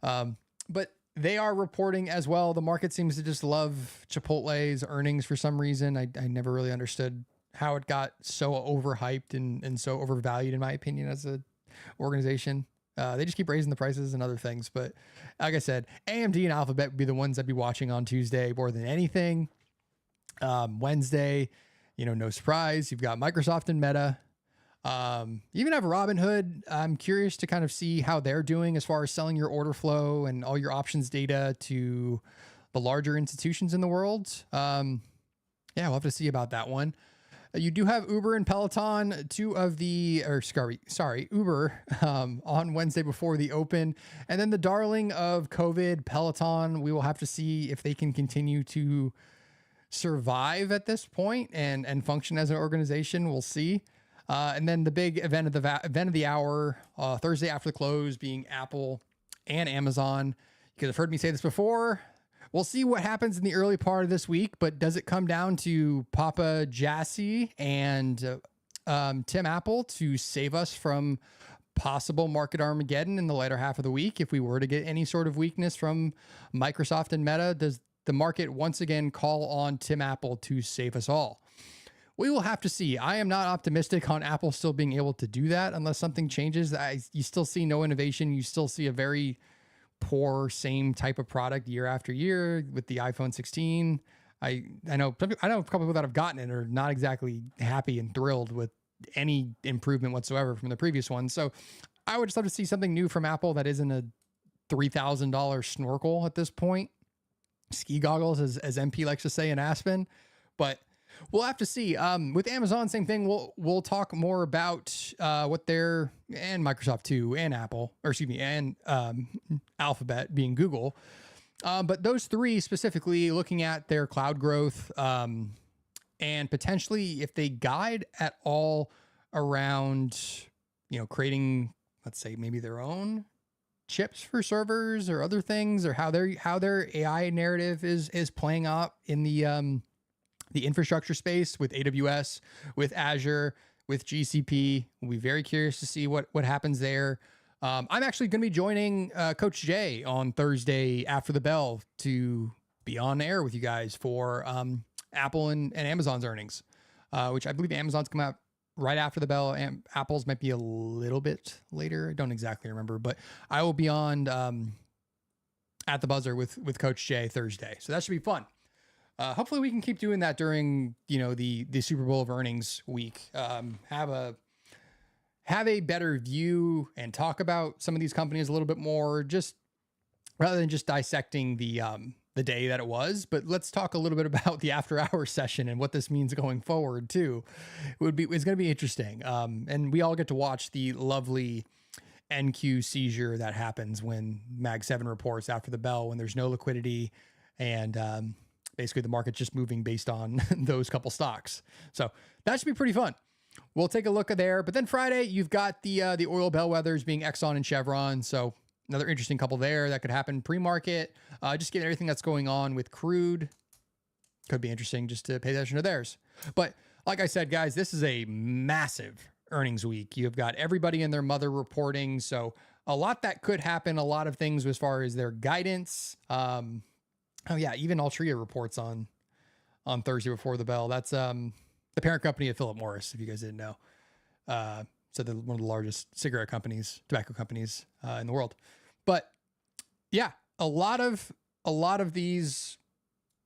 But they are reporting as well. The market seems to just love Chipotle's earnings for some reason. I never really understood how it got so overhyped and so overvalued, in my opinion, as a organization. They just keep raising the prices and other things. But like I said, AMD and Alphabet would be the ones I'd be watching on Tuesday more than anything. Wednesday, no surprise. You've got Microsoft and Meta. You even have Robinhood. I'm curious to kind of see how they're doing as far as selling your order flow and all your options data to the larger institutions in the world. Yeah, we'll have to see about that one. You do have Uber and Peloton, Uber on Wednesday before the open. And then the darling of COVID, Peloton, we will have to see if they can continue to survive at this point and function as an organization. We'll see. And then the big event of the hour, Thursday after the close, being Apple and Amazon. You could have heard me say this before. We'll see what happens in the early part of this week, but does it come down to Papa Jassy and Tim Apple to save us from possible market Armageddon in the later half of the week? If we were to get any sort of weakness from Microsoft and Meta, does the market once again call on Tim Apple to save us all? We will have to see. I am not optimistic on Apple still being able to do that unless something changes. You still see no innovation. You still see a very poor, same type of product year after year with the iPhone 16. I know a couple people that have gotten it are not exactly happy and thrilled with any improvement whatsoever from the previous one. So I would just love to see something new from Apple that isn't a $3,000 snorkel at this point. Ski goggles, as MP likes to say in Aspen. But we'll have to see. With Amazon, same thing. We'll talk more about what they're, and Microsoft too, and Apple, and Alphabet being Google. But those three specifically, looking at their cloud growth, and potentially if they guide at all around, creating, let's say maybe their own chips for servers or other things, or how their AI narrative is playing out in the infrastructure space with AWS, with Azure, with GCP. We'll be very curious to see what happens there. I'm actually going to be joining Coach Jay on Thursday after the bell to be on air with you guys for Apple and Amazon's earnings, which I believe Amazon's come out right after the bell. And Apple's might be a little bit later. I don't exactly remember, but I will be on at the buzzer with Coach Jay Thursday. So that should be fun. Hopefully we can keep doing that during, the Super Bowl of earnings week. Have a better view and talk about some of these companies a little bit more, just rather than just dissecting the day that it was. But let's talk a little bit about the after hour session and what this means going forward too. It's going to be interesting. And we all get to watch the lovely NQ seizure that happens when Mag 7 reports after the bell, when there's no liquidity and, basically the market's just moving based on those couple stocks. So that should be pretty fun. We'll take a look at there. But then Friday, you've got the oil bellwethers being Exxon and Chevron. So another interesting couple there that could happen pre-market. Just getting everything that's going on with Crude. Could be interesting just to pay attention to theirs. But like I said, guys, this is a massive earnings week. You've got everybody and their mother reporting. So a lot that could happen, a lot of things as far as their guidance. Oh yeah, even Altria reports on Thursday before the bell. That's the parent company of Philip Morris, if you guys didn't know. So they're one of the largest tobacco companies in the world. But yeah, a lot of these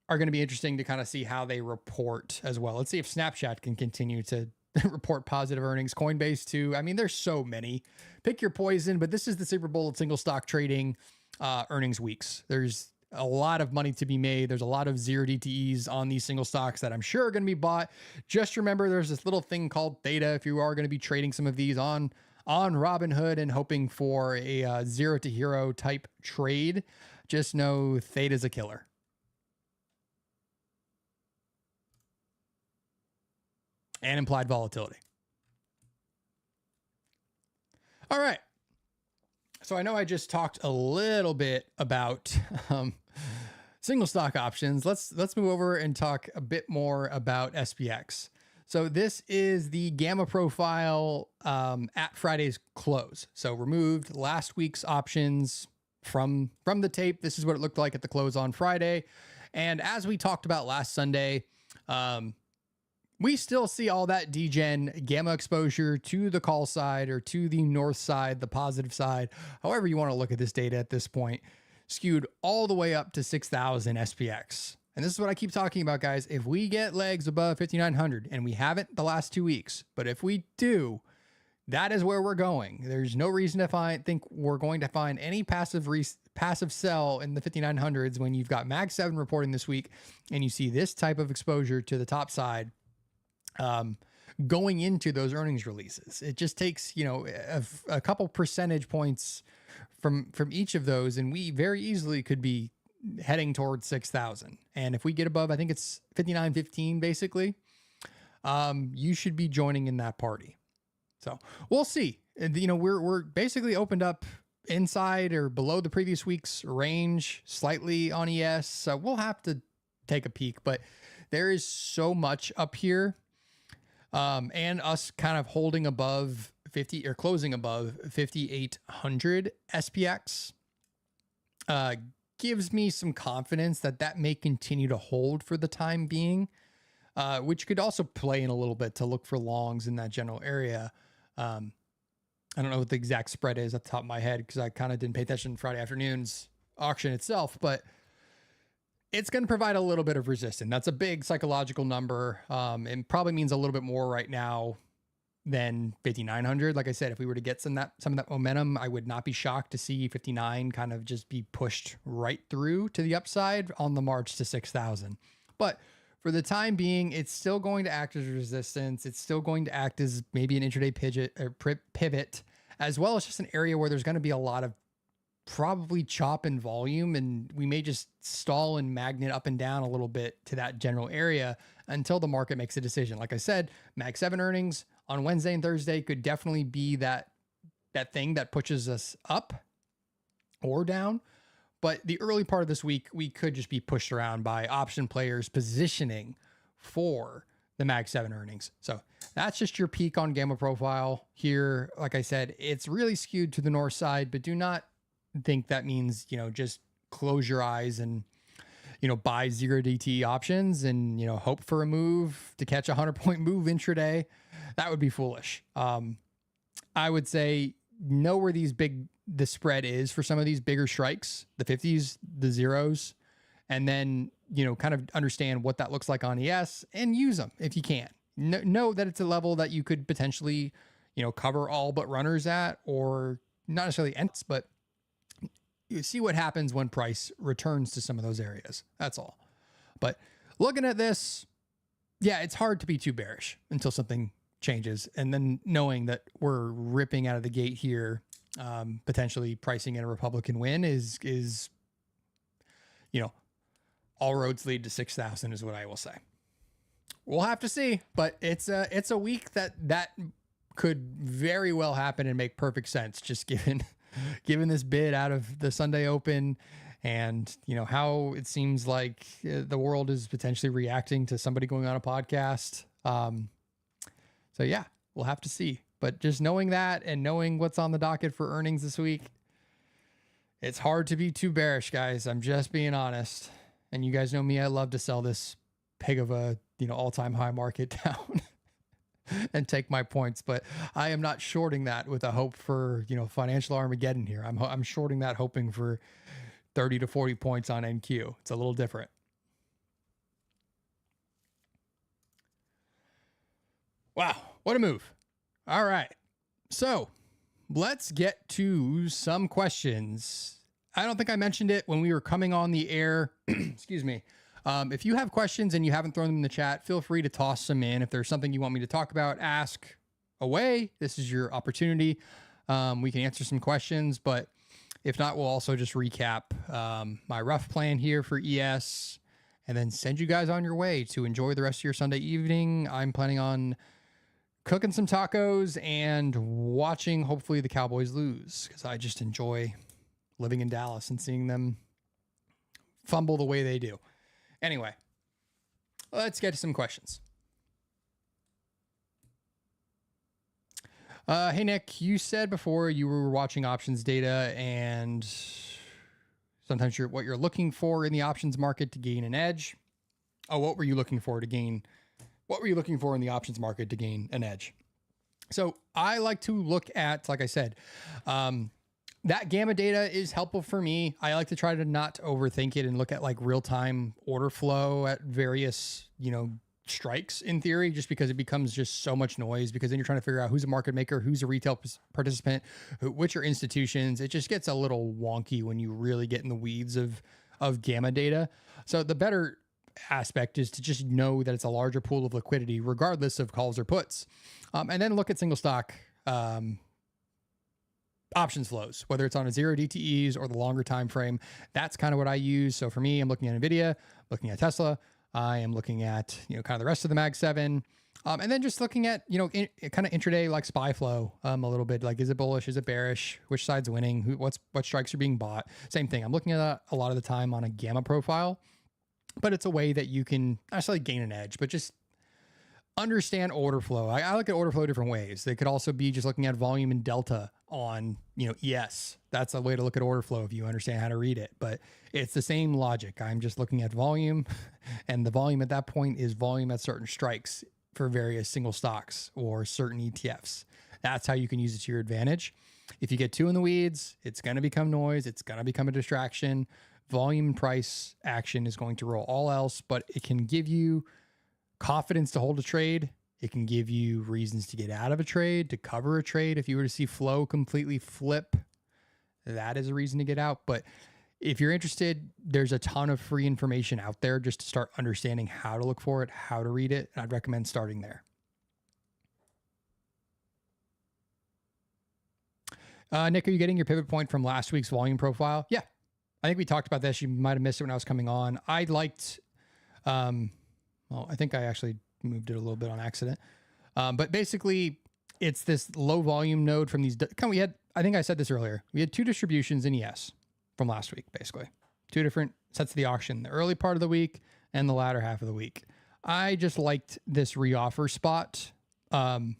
are going to be interesting to kind of see how they report as well. Let's see if Snapchat can continue to report positive earnings. Coinbase too. I mean, there's so many. Pick your poison, but this is the Super Bowl of single stock trading earnings weeks. There's a lot of money to be made. There's a lot of zero DTEs on these single stocks that I'm sure are going to be bought. Just remember, there's this little thing called theta. If you are going to be trading some of these on Robinhood and hoping for a zero to hero type trade, just know theta's a killer. And implied volatility. All right. So I know I just talked a little bit about single stock options. Let's move over and talk a bit more about SPX. So this is the gamma profile at Friday's close. So removed last week's options from the tape. This is what it looked like at the close on Friday. And as we talked about last Sunday, we still see all that degen gamma exposure to the call side or to the north side, the positive side, however you want to look at this data at this point, skewed all the way up to 6,000 SPX. And this is what I keep talking about, guys. If we get legs above 5,900, and we haven't the last 2 weeks, but if we do, that is where we're going. There's no reason to think we're going to find any passive sell in the 5,900s when you've got Mag 7 reporting this week and you see this type of exposure to the top side going into those earnings releases. It just takes, a couple percentage points from each of those, and we very easily could be heading towards 6,000. And if we get above, I think it's 59.15 basically, you should be joining in that party. So we'll see. We're basically opened up inside or below the previous week's range slightly on ES. So we'll have to take a peek, but there is so much up here. And us kind of holding above 50 or closing above 5,800 SPX, gives me some confidence that may continue to hold for the time being, which could also play in a little bit to look for longs in that general area. I don't know what the exact spread is at the top of my head, because I kind of didn't pay attention to Friday afternoon's auction itself, but it's going to provide a little bit of resistance. That's a big psychological number. It probably means a little bit more right now than 5,900. Like I said, if we were to get some of that momentum, I would not be shocked to see 59 kind of just be pushed right through to the upside on the march to 6,000. But for the time being, it's still going to act as resistance. It's still going to act as maybe an intraday pivot, as well as just an area where there's going to be a lot of probably chop in volume, and we may just stall and magnet up and down a little bit to that general area until the market makes a decision. Like I said, Mag 7 earnings on Wednesday and Thursday could definitely be that thing that pushes us up or down. But the early part of this week, we could just be pushed around by option players positioning for the Mag 7 earnings. So that's just your peek on gamma profile here. Like I said, it's really skewed to the north side, but do not think that means, just close your eyes and, buy 0DT options and, hope for a move to catch a 100-point move intraday. That would be foolish. I would say know where the spread is for some of these bigger strikes, the 50s, the zeros, and then, kind of understand what that looks like on ES and use them if you can. Know that it's a level that you could potentially, cover all but runners at, or not necessarily ends, but you see what happens when price returns to some of those areas. That's all. But looking at this, yeah, it's hard to be too bearish until something changes. And then knowing that we're ripping out of the gate here, potentially pricing in a Republican win is, all roads lead to 6,000 is what I will say. We'll have to see, but it's a week that could very well happen and make perfect sense, just given this bid out of the Sunday Open and, how it seems like the world is potentially reacting to somebody going on a podcast. So yeah, we'll have to see. But just knowing that and knowing what's on the docket for earnings this week, it's hard to be too bearish, guys. I'm just being honest. And you guys know me, I love to sell this pig of a, all-time high market down and take my points, but I am not shorting that with a hope for, financial Armageddon here. I'm shorting that hoping for 30 to 40 points on NQ. It's a little different. Wow, what a move. All right. So let's get to some questions. I don't think I mentioned it when we were coming on the air. Excuse me. If you have questions and you haven't thrown them in the chat, feel free to toss them in. If there's something you want me to talk about, ask away. This is your opportunity. We can answer some questions, but if not, we'll also just recap my rough plan here for ES and then send you guys on your way to enjoy the rest of your Sunday evening. I'm planning on cooking some tacos and watching, hopefully, the Cowboys lose, because I just enjoy living in Dallas and seeing them fumble the way they do. Anyway, let's get to some questions. Hey, Nick, you said before you were watching options data and sometimes what you're looking for in the options market to gain an edge. Oh, what were you looking for in the options market to gain an edge? So I like to look at, like I said, that gamma data is helpful for me. I like to try to not overthink it and look at like real-time order flow at various, strikes in theory, just because it becomes just so much noise, because then you're trying to figure out who's a market maker, who's a retail participant, which are institutions. It just gets a little wonky when you really get in the weeds of gamma data. So the better aspect is to just know that it's a larger pool of liquidity, regardless of calls or puts. And then look at single stock options flows, whether it's on a 0 DTEs or the longer time frame. That's kind of what I use. So for me, I'm looking at NVIDIA, looking at Tesla. I am looking at, kind of the rest of the Mag 7. And then just looking at, kind of intraday, like SPY flow, a little bit, like, is it bullish? Is it bearish? Which side's winning? What strikes are being bought? Same thing. I'm looking at that a lot of the time on a gamma profile, but it's a way that you can not necessarily gain an edge, but just understand order flow. I look at order flow different ways. They could also be just looking at volume and delta on, ES. That's a way to look at order flow if you understand how to read it, but it's the same logic. I'm just looking at volume, and the volume at that point is volume at certain strikes for various single stocks or certain ETFs. That's how you can use it to your advantage. If you get too in the weeds, it's going to become noise. It's going to become a distraction. Volume and price action is going to roll all else, but it can give you confidence to hold a trade. It can give you reasons to get out of a trade, to cover a trade. If you were to see flow completely flip, that is a reason to get out. But if you're interested, there's a ton of free information out there just to start understanding how to look for it, how to read it. And I'd recommend starting there. Nick, are you getting your pivot point from last week's volume profile? Yeah, I think we talked about this. You might have missed it when I was coming on. I liked, I think I actually moved it a little bit on accident. But basically, it's this low volume node from these. I think I said this earlier. We had two distributions in ES from last week, basically. Two different sets of the auction, the early part of the week and the latter half of the week. I just liked this reoffer spot in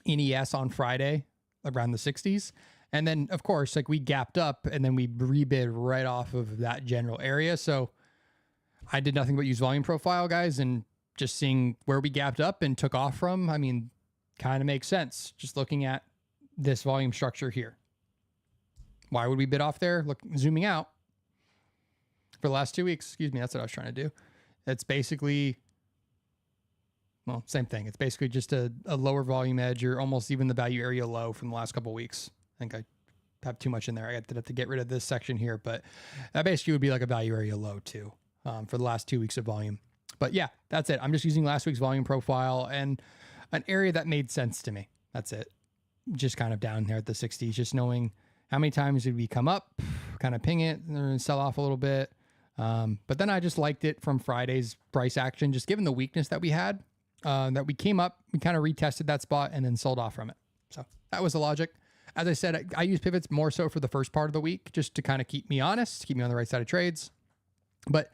ES on Friday around the 60s. And then, of course, like, we gapped up and then we rebid right off of that general area. So I did nothing but use volume profile, guys, and just seeing where we gapped up and took off from. I mean, kind of makes sense just looking at this volume structure here. Why would we bid off there? Look, zooming out for the last 2 weeks. Excuse me. That's what I was trying to do. It's basically, well, same thing. It's basically just a lower volume edge, or almost even the value area low from the last couple of weeks. I think I have too much in there. I have to get rid of this section here, but that basically would be like a value area low too, for the last 2 weeks of volume. But yeah, that's it. I'm just using last week's volume profile and an area that made sense to me. That's it. Just kind of down there at the 60s, just knowing how many times did we come up, kind of ping it and sell off a little bit. But then I just liked it from Friday's price action, just given the weakness that we had, that we came up, we kind of retested that spot and then sold off from it. So that was the logic. As I said, I use pivots more so for the first part of the week, just to kind of keep me honest, keep me on the right side of trades. But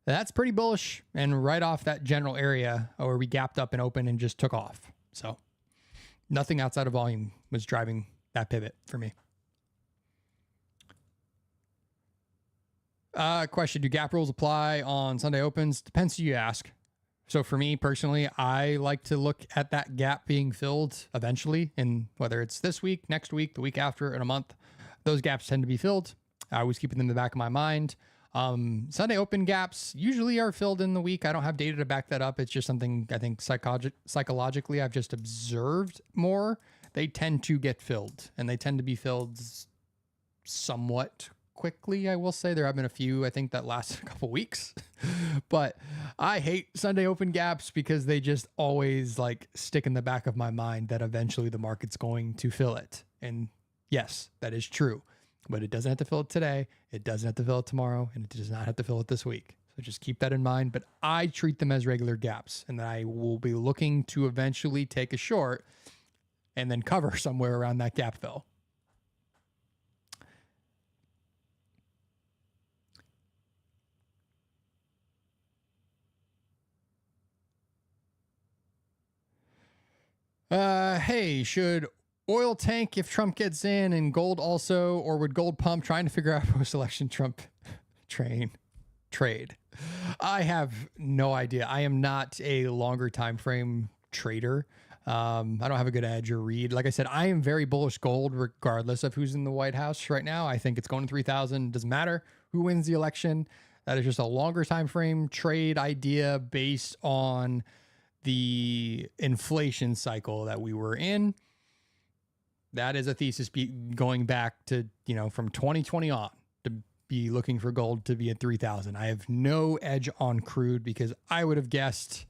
that's pretty bullish, and right off that general area where we gapped up and opened and just took off. So nothing outside of volume was driving that pivot for me. Question, do gap rules apply on Sunday opens? Depends who you ask. So for me personally, I like to look at that gap being filled eventually, and whether it's this week, next week, the week after, in a month, those gaps tend to be filled. I always keep them in the back of my mind. Sunday open gaps usually are filled in the week. I don't have data to back that up. It's just something I think psychologically I've just observed more. They tend to get filled, and they tend to be filled somewhat quickly. I will say there have been a few, I think, that last a couple weeks, but I hate Sunday open gaps because they just always like stick in the back of my mind that eventually the market's going to fill it. And yes, that is true. But it doesn't have to fill it today. It doesn't have to fill it tomorrow. And it does not have to fill it this week. So just keep that in mind. But I treat them as regular gaps, and I will be looking to eventually take a short and then cover somewhere around that gap fill. Hey, should oil tank if Trump gets in and gold also, or would gold pump? Trying to figure out post-election Trump trade. I have no idea. I am not a longer time frame trader. I don't have a good edge or read. Like I said, I am very bullish gold regardless of who's in the White House right now. I think it's going to 3,000. Doesn't matter who wins the election. That is just a longer time frame trade idea based on the inflation cycle that we were in. That is a thesis going back to, from 2020 on, to be looking for gold to be at 3,000. I have no edge on crude because I would have guessed,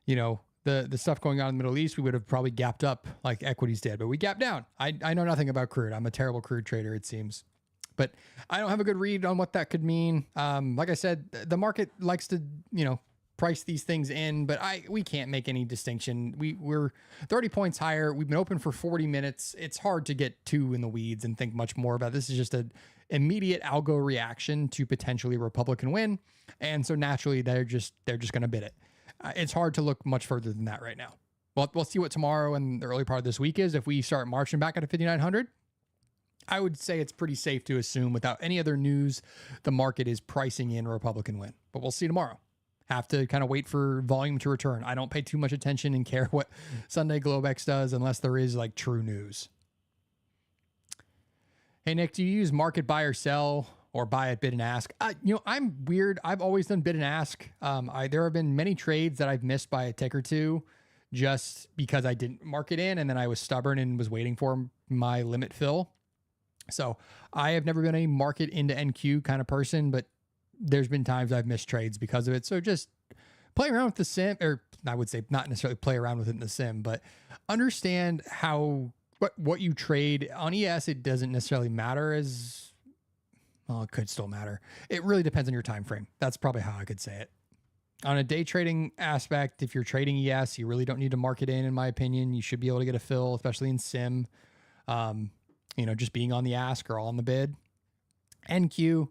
the stuff going on in the Middle East, we would have probably gapped up like equities did, but we gapped down. I know nothing about crude. I'm a terrible crude trader, it seems. But I don't have a good read on what that could mean. Like I said, the market likes to, price these things in, but we can't make any distinction. We're 30 points higher. We've been open for 40 minutes. It's hard to get too in the weeds and think much more about this. Is just an immediate algo reaction to potentially a Republican win, and so naturally they're just going to bid it. It's hard to look much further than that right now. Well, we'll see what tomorrow and the early part of this week is. If we start marching back at a 5,900, I would say it's pretty safe to assume without any other news, the market is pricing in a Republican win. But we'll see tomorrow. Have to kind of wait for volume to return. I don't pay too much attention and care what Sunday Globex does unless there is like true news. Hey, Nick, do you use market buy or sell or buy at bid and ask? I'm weird. I've always done bid and ask. There have been many trades that I've missed by a tick or two just because I didn't mark it in and then I was stubborn and was waiting for my limit fill. So I have never been a market into NQ kind of person, but there's been times I've missed trades because of it. So just play around with the sim, or I would say not necessarily play around with it in the sim, but understand what you trade on ES. It doesn't necessarily matter it could still matter. It really depends on your time frame. That's probably how I could say it. On a day trading aspect, if you're trading ES, you really don't need to mark it in my opinion. You should be able to get a fill, especially in sim. Just being on the ask or on the bid. NQ,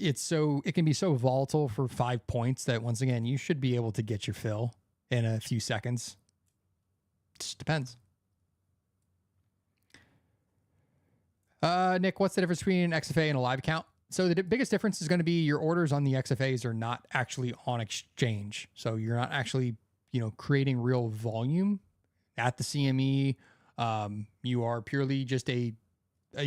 it can be so volatile for 5 points that once again, you should be able to get your fill in a few seconds. It just depends. Nick, what's the difference between an XFA and a live account? So the biggest difference is going to be your orders on the XFAs are not actually on exchange. So you're not actually, creating real volume at the CME. You are purely just a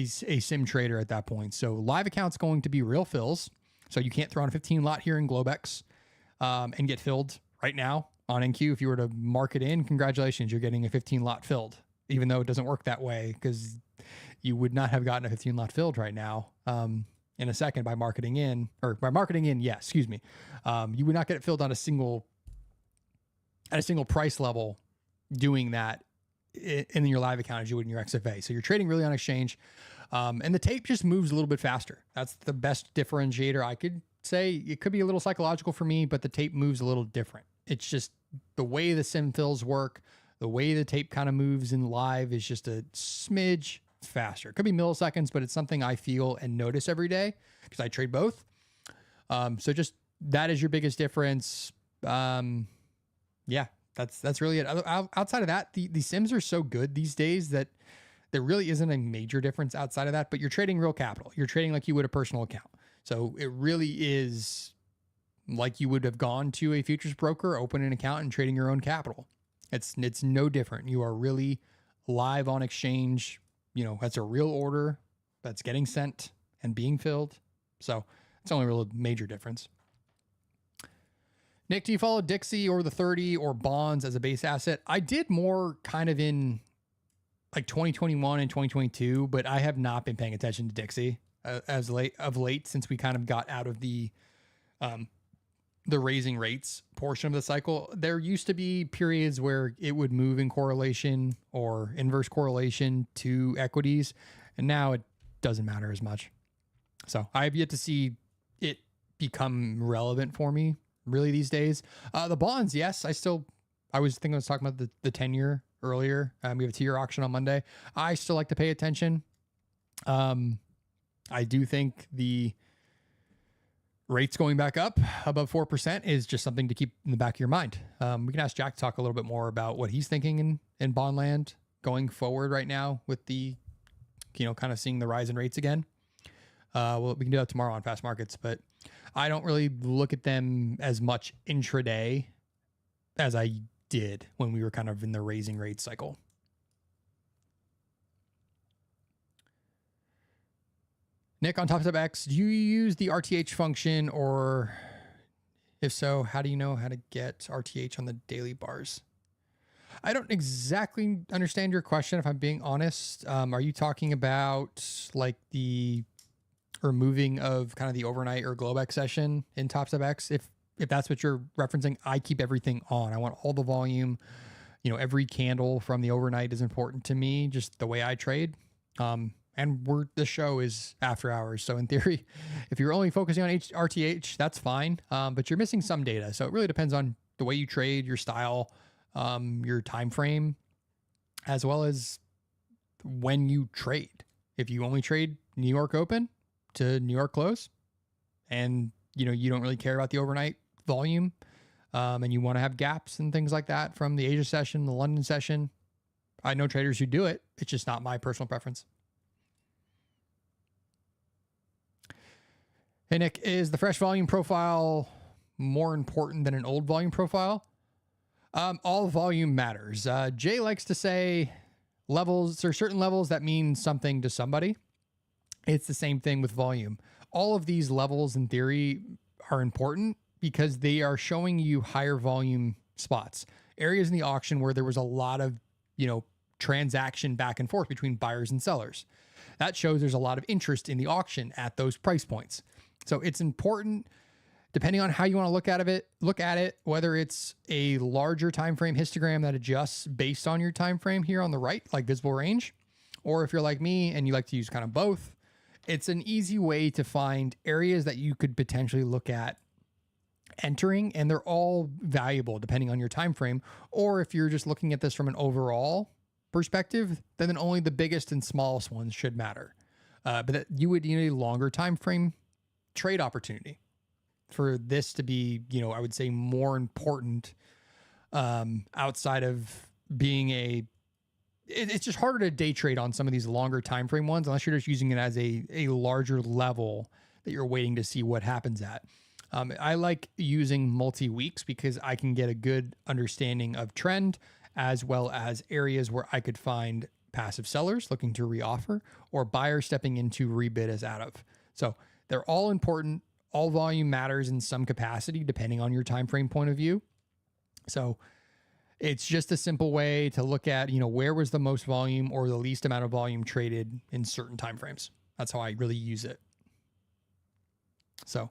sim trader at that point. So live account's going to be real fills. So you can't throw on a 15 lot here in Globex and get filled right now on NQ. If you were to mark it in, congratulations, you're getting a 15 lot filled, even though it doesn't work that way because you would not have gotten a 15 lot filled right now in a second by marketing in. You would not get it filled on a single price level doing that in your live account as you would in your XFA. So you're trading really on exchange. And the tape just moves a little bit faster. That's the best differentiator. I could say it could be a little psychological for me, but the tape moves a little different. It's just the way the sim fills work, the way the tape kind of moves in live is just a smidge faster. It could be milliseconds, but it's something I feel and notice every day because I trade both. So just that is your biggest difference. That's really it. Outside of that, the sims are so good these days that there really isn't a major difference outside of that, but you're trading real capital. You're trading like you would a personal account. So it really is like you would have gone to a futures broker, open an account and trading your own capital. It's no different. You are really live on exchange. That's a real order that's getting sent and being filled. So it's only a real major difference. Nick, do you follow Dixie or the 30 or bonds as a base asset? I did more kind of in like 2021 and 2022, but I have not been paying attention to Dixie of late since we kind of got out of the raising rates portion of the cycle. There used to be periods where it would move in correlation or inverse correlation to equities, and now it doesn't matter as much. So I have yet to see it become relevant for me really these days. The bonds, yes, I was talking about the 10-year earlier. We have a 2-year auction on Monday. I still like to pay attention. I do think the rates going back up above 4% is just something to keep in the back of your mind. We can ask Jack to talk a little bit more about what he's thinking in bond land going forward right now with the, kind of seeing the rise in rates again. Well, we can do that tomorrow on Fast Markets, but I don't really look at them as much intraday as I did when we were kind of in the raising rate cycle. Nick, on Topstep X, do you use the RTH function, or if so, how do you know how to get RTH on the daily bars? I don't exactly understand your question, if I'm being honest. Are you talking about like the removing of kind of the overnight or Globex session in Topstep X? If that's what you're referencing, I keep everything on. I want all the volume. Every candle from the overnight is important to me, just the way I trade. And the show is after hours. So in theory, if you're only focusing on RTH, that's fine. But you're missing some data. So it really depends on the way you trade, your style, your time frame, as well as when you trade. If you only trade New York open to New York close, and you don't really care about the overnight volume, and you want to have gaps and things like that from the Asia session, the London session, I know traders who do it. It's just not my personal preference. Hey, Nick, is the fresh volume profile more important than an old volume profile? All volume matters. Jay likes to say levels, there are certain levels that mean something to somebody. It's the same thing with volume. All of these levels in theory are important because they are showing you higher volume spots, areas in the auction where there was a lot of, transaction back and forth between buyers and sellers. That shows there's a lot of interest in the auction at those price points. So it's important, depending on how you want to look at it, whether it's a larger time frame histogram that adjusts based on your time frame here on the right, like visible range, or if you're like me and you like to use kind of both, it's an easy way to find areas that you could potentially look at entering, and they're all valuable depending on your time frame. Or if you're just looking at this from an overall perspective, then only the biggest and smallest ones should matter. But that you would need a longer time frame trade opportunity for this to be, I would say more important, outside of being it's just harder to day trade on some of these longer time frame ones unless you're just using it as a larger level that you're waiting to see what happens at. I like using multi-weeks because I can get a good understanding of trend, as well as areas where I could find passive sellers looking to reoffer or buyers stepping into rebid as out of. So they're all important. All volume matters in some capacity, depending on your time frame point of view. So it's just a simple way to look at, where was the most volume or the least amount of volume traded in certain time frames. That's how I really use it. So,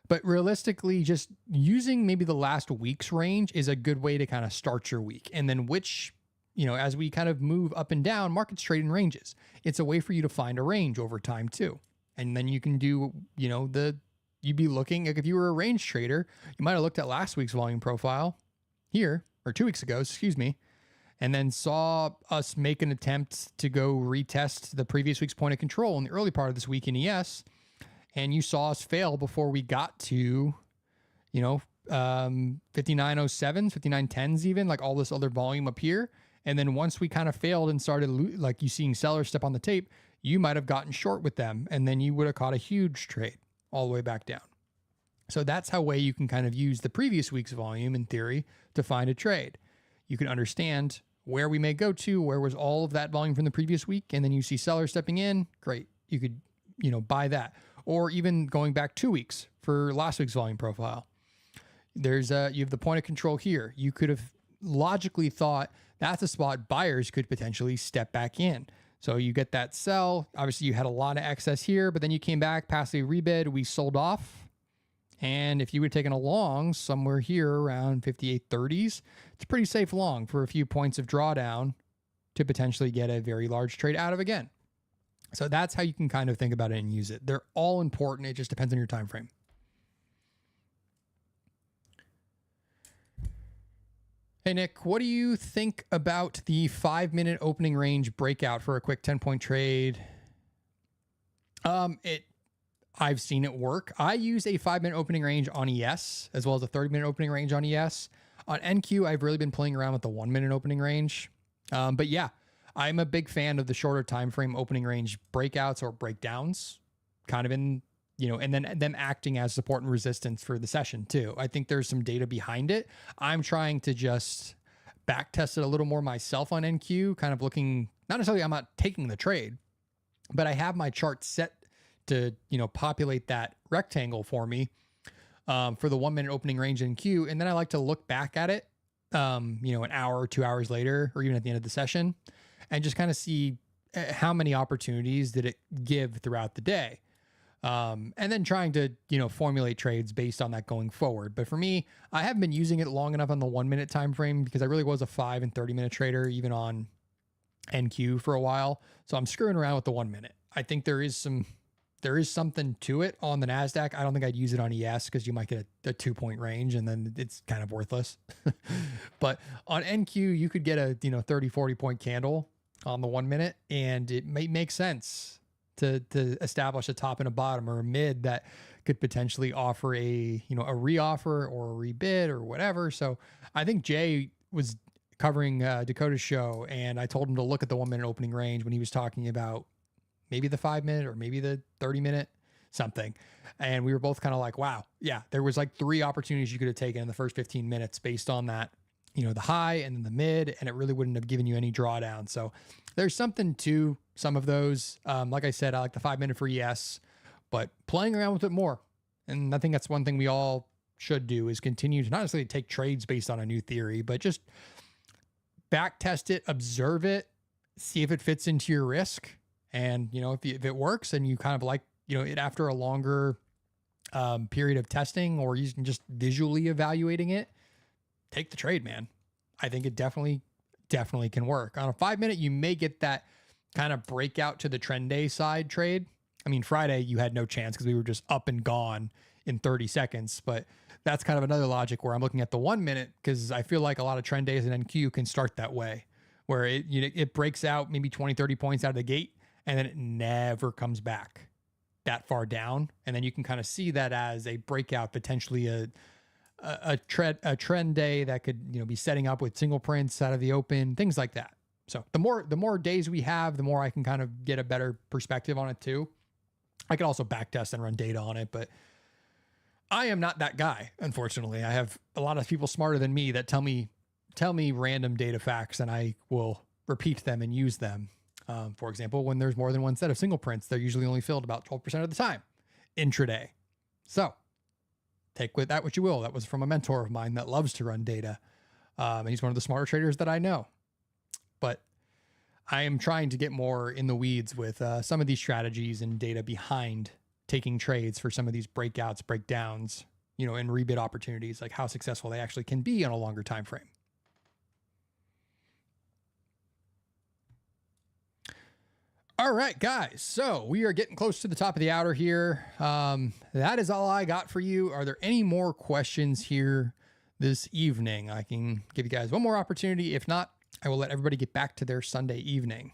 but realistically, just using maybe the last week's range is a good way to kind of start your week. And then as we kind of move up and down, markets trade in ranges. It's a way for you to find a range over time too. And then you can do, you'd be looking, like if you were a range trader, you might have looked at last week's volume profile here, or 2 weeks ago, excuse me, and then saw us make an attempt to go retest the previous week's point of control in the early part of this week in ES. And you saw us fail before we got to, 5907s, 5910s even, like all this other volume up here. And then once we kind of failed and started, like you seeing sellers step on the tape, you might have gotten short with them. And then you would have caught a huge trade all the way back down. So that's how way you can kind of use the previous week's volume in theory to find a trade. You can understand where we may go to, where was all of that volume from the previous week. And then you see sellers stepping in, great. You could, buy that. Or even going back 2 weeks for last week's volume profile. You have the point of control here. You could have logically thought that's a spot buyers could potentially step back in. So you get that sell. Obviously you had a lot of excess here, but then you came back past the rebid. We sold off. And if you would have taken a long somewhere here around 58.30s, it's a pretty safe long for a few points of drawdown to potentially get a very large trade out of again. So that's how you can kind of think about it and use it. They're all important. It just depends on your time frame. Hey, Nick, what do you think about the 5-minute opening range breakout for a quick 10-point trade? I've seen it work. I use a 5-minute opening range on ES as well as a 30-minute opening range on ES. On NQ, I've really been playing around with the 1-minute opening range. But yeah, I'm a big fan of the shorter time frame opening range breakouts or breakdowns, kind of in, and then them acting as support and resistance for the session too. I think there's some data behind it. I'm trying to just back test it a little more myself on NQ, kind of looking, not necessarily I'm not taking the trade, but I have my chart set to, populate that rectangle for me for the 1-minute opening range NQ. And then I like to look back at it, an hour or 2 hours later, or even at the end of the session, and just kind of see how many opportunities did it give throughout the day. And then trying to, formulate trades based on that going forward. But for me, I haven't been using it long enough on the 1-minute time frame because I really was a 5 and 30-minute trader, even on NQ for a while. So I'm screwing around with the 1-minute. I think there is something to it on the NASDAQ. I don't think I'd use it on ES because you might get a 2-point range and then it's kind of worthless. But on NQ, you could get a, 30, 40 point candle on the 1-minute, and it may make sense to establish a top and a bottom or a mid that could potentially offer a reoffer or a rebid or whatever. So I think Jay was covering Dakota's show, and I told him to look at the 1-minute opening range when he was talking about maybe the 5-minute or maybe the 30-minute something. And we were both kind of like, wow, yeah, there was like 3 opportunities you could have taken in the first 15 minutes based on that, the high and then the mid, and it really wouldn't have given you any drawdown. So there's something to some of those. Like I said, I like the 5-minute for ES, but playing around with it more. And I think that's one thing we all should do, is continue to not necessarily take trades based on a new theory, but just back test it, observe it, see if it fits into your risk. And, if it works and you kind of like, it after a longer period of testing, or you can just visually evaluating it, take the trade, man. I think it definitely can work. On a 5-minute, you may get that kind of breakout to the trend day side trade. I mean, Friday you had no chance because we were just up and gone in 30 seconds, but that's kind of another logic where I'm looking at the 1-minute, because I feel like a lot of trend days and NQ can start that way, where it breaks out maybe 20, 30 points out of the gate, and then it never comes back that far down. And then you can kind of see that as a breakout, potentially a trend day that could, be setting up with single prints out of the open, things like that. So the more days we have, the more I can kind of get a better perspective on it too. I can also back test and run data on it, but I am not that guy. Unfortunately, I have a lot of people smarter than me that tell me random data facts, and I will repeat them and use them. For example, when there's more than one set of single prints, they're usually only filled about 12% of the time intraday. So take with that what you will. That was from a mentor of mine that loves to run data. And he's one of the smarter traders that I know. But I am trying to get more in the weeds with some of these strategies and data behind taking trades for some of these breakouts, breakdowns, and rebid opportunities, like how successful they actually can be on a longer time frame. All right, guys. So we are getting close to the top of the hour here. That is all I got for you. Are there any more questions here this evening? I can give you guys one more opportunity. If not, I will let everybody get back to their Sunday evening.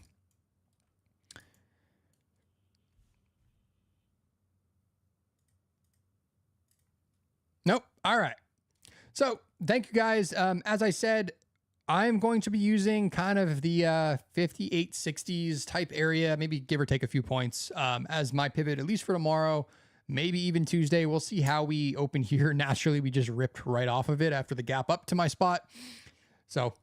Nope. All right. So thank you guys. As I said, I'm going to be using kind of the 5860s type area, maybe give or take a few points as my pivot, at least for tomorrow, maybe even Tuesday. We'll see how we open here. Naturally, we just ripped right off of it after the gap up to my spot. So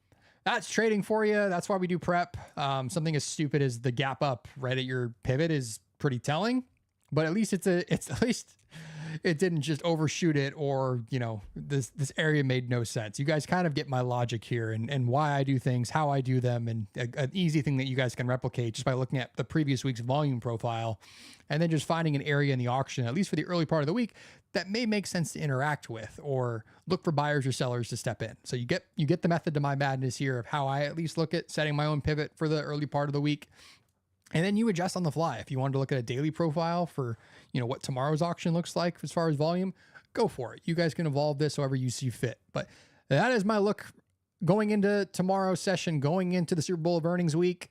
that's trading for you. That's why we do prep. Something as stupid as the gap up right at your pivot is pretty telling, but at least it's at least it didn't just overshoot it, or, this area made no sense. You guys kind of get my logic here and why I do things, how I do them, and an easy thing that you guys can replicate just by looking at the previous week's volume profile and then just finding an area in the auction, at least for the early part of the week, that may make sense to interact with or look for buyers or sellers to step in. So you get the method to my madness here of how I at least look at setting my own pivot for the early part of the week. And then you adjust on the fly. If you wanted to look at a daily profile for, what tomorrow's auction looks like as far as volume, go for it. You guys can evolve this however you see fit. But that is my look going into tomorrow's session, going into the Super Bowl of earnings week,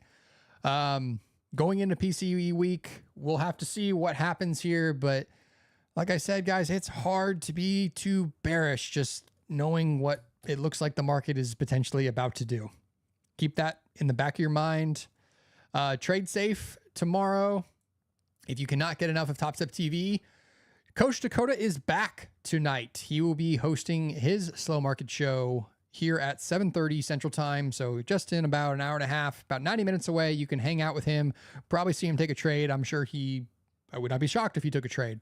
going into PCE week, we'll have to see what happens here. But like I said, guys, it's hard to be too bearish just knowing what it looks like the market is potentially about to do. Keep that in the back of your mind. Trade safe tomorrow. If you cannot get enough of TopstepTV, Coach Dakota is back tonight. He will be hosting his slow market show here at 7:30 Central Time. So just in about an hour and a half, about 90 minutes away, you can hang out with him, probably see him take a trade. I'm sure I would not be shocked if he took a trade.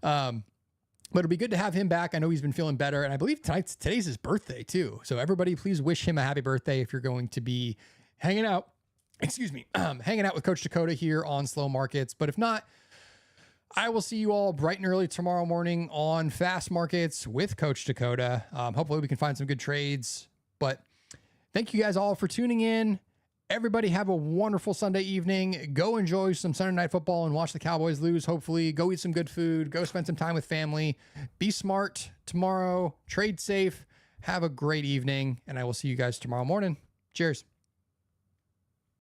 But it'll be good to have him back. I know he's been feeling better. And I believe today's his birthday too. So everybody please wish him a happy birthday if you're going to be hanging out with Coach Dakota here on Slow Markets. But if not, I will see you all bright and early tomorrow morning on Fast Markets with Coach Dakota. Hopefully we can find some good trades. But thank you guys all for tuning in. Everybody have a wonderful Sunday evening. Go enjoy some Sunday Night Football and watch the Cowboys lose. Hopefully go eat some good food. Go spend some time with family. Be smart tomorrow. Trade safe. Have a great evening. And I will see you guys tomorrow morning. Cheers.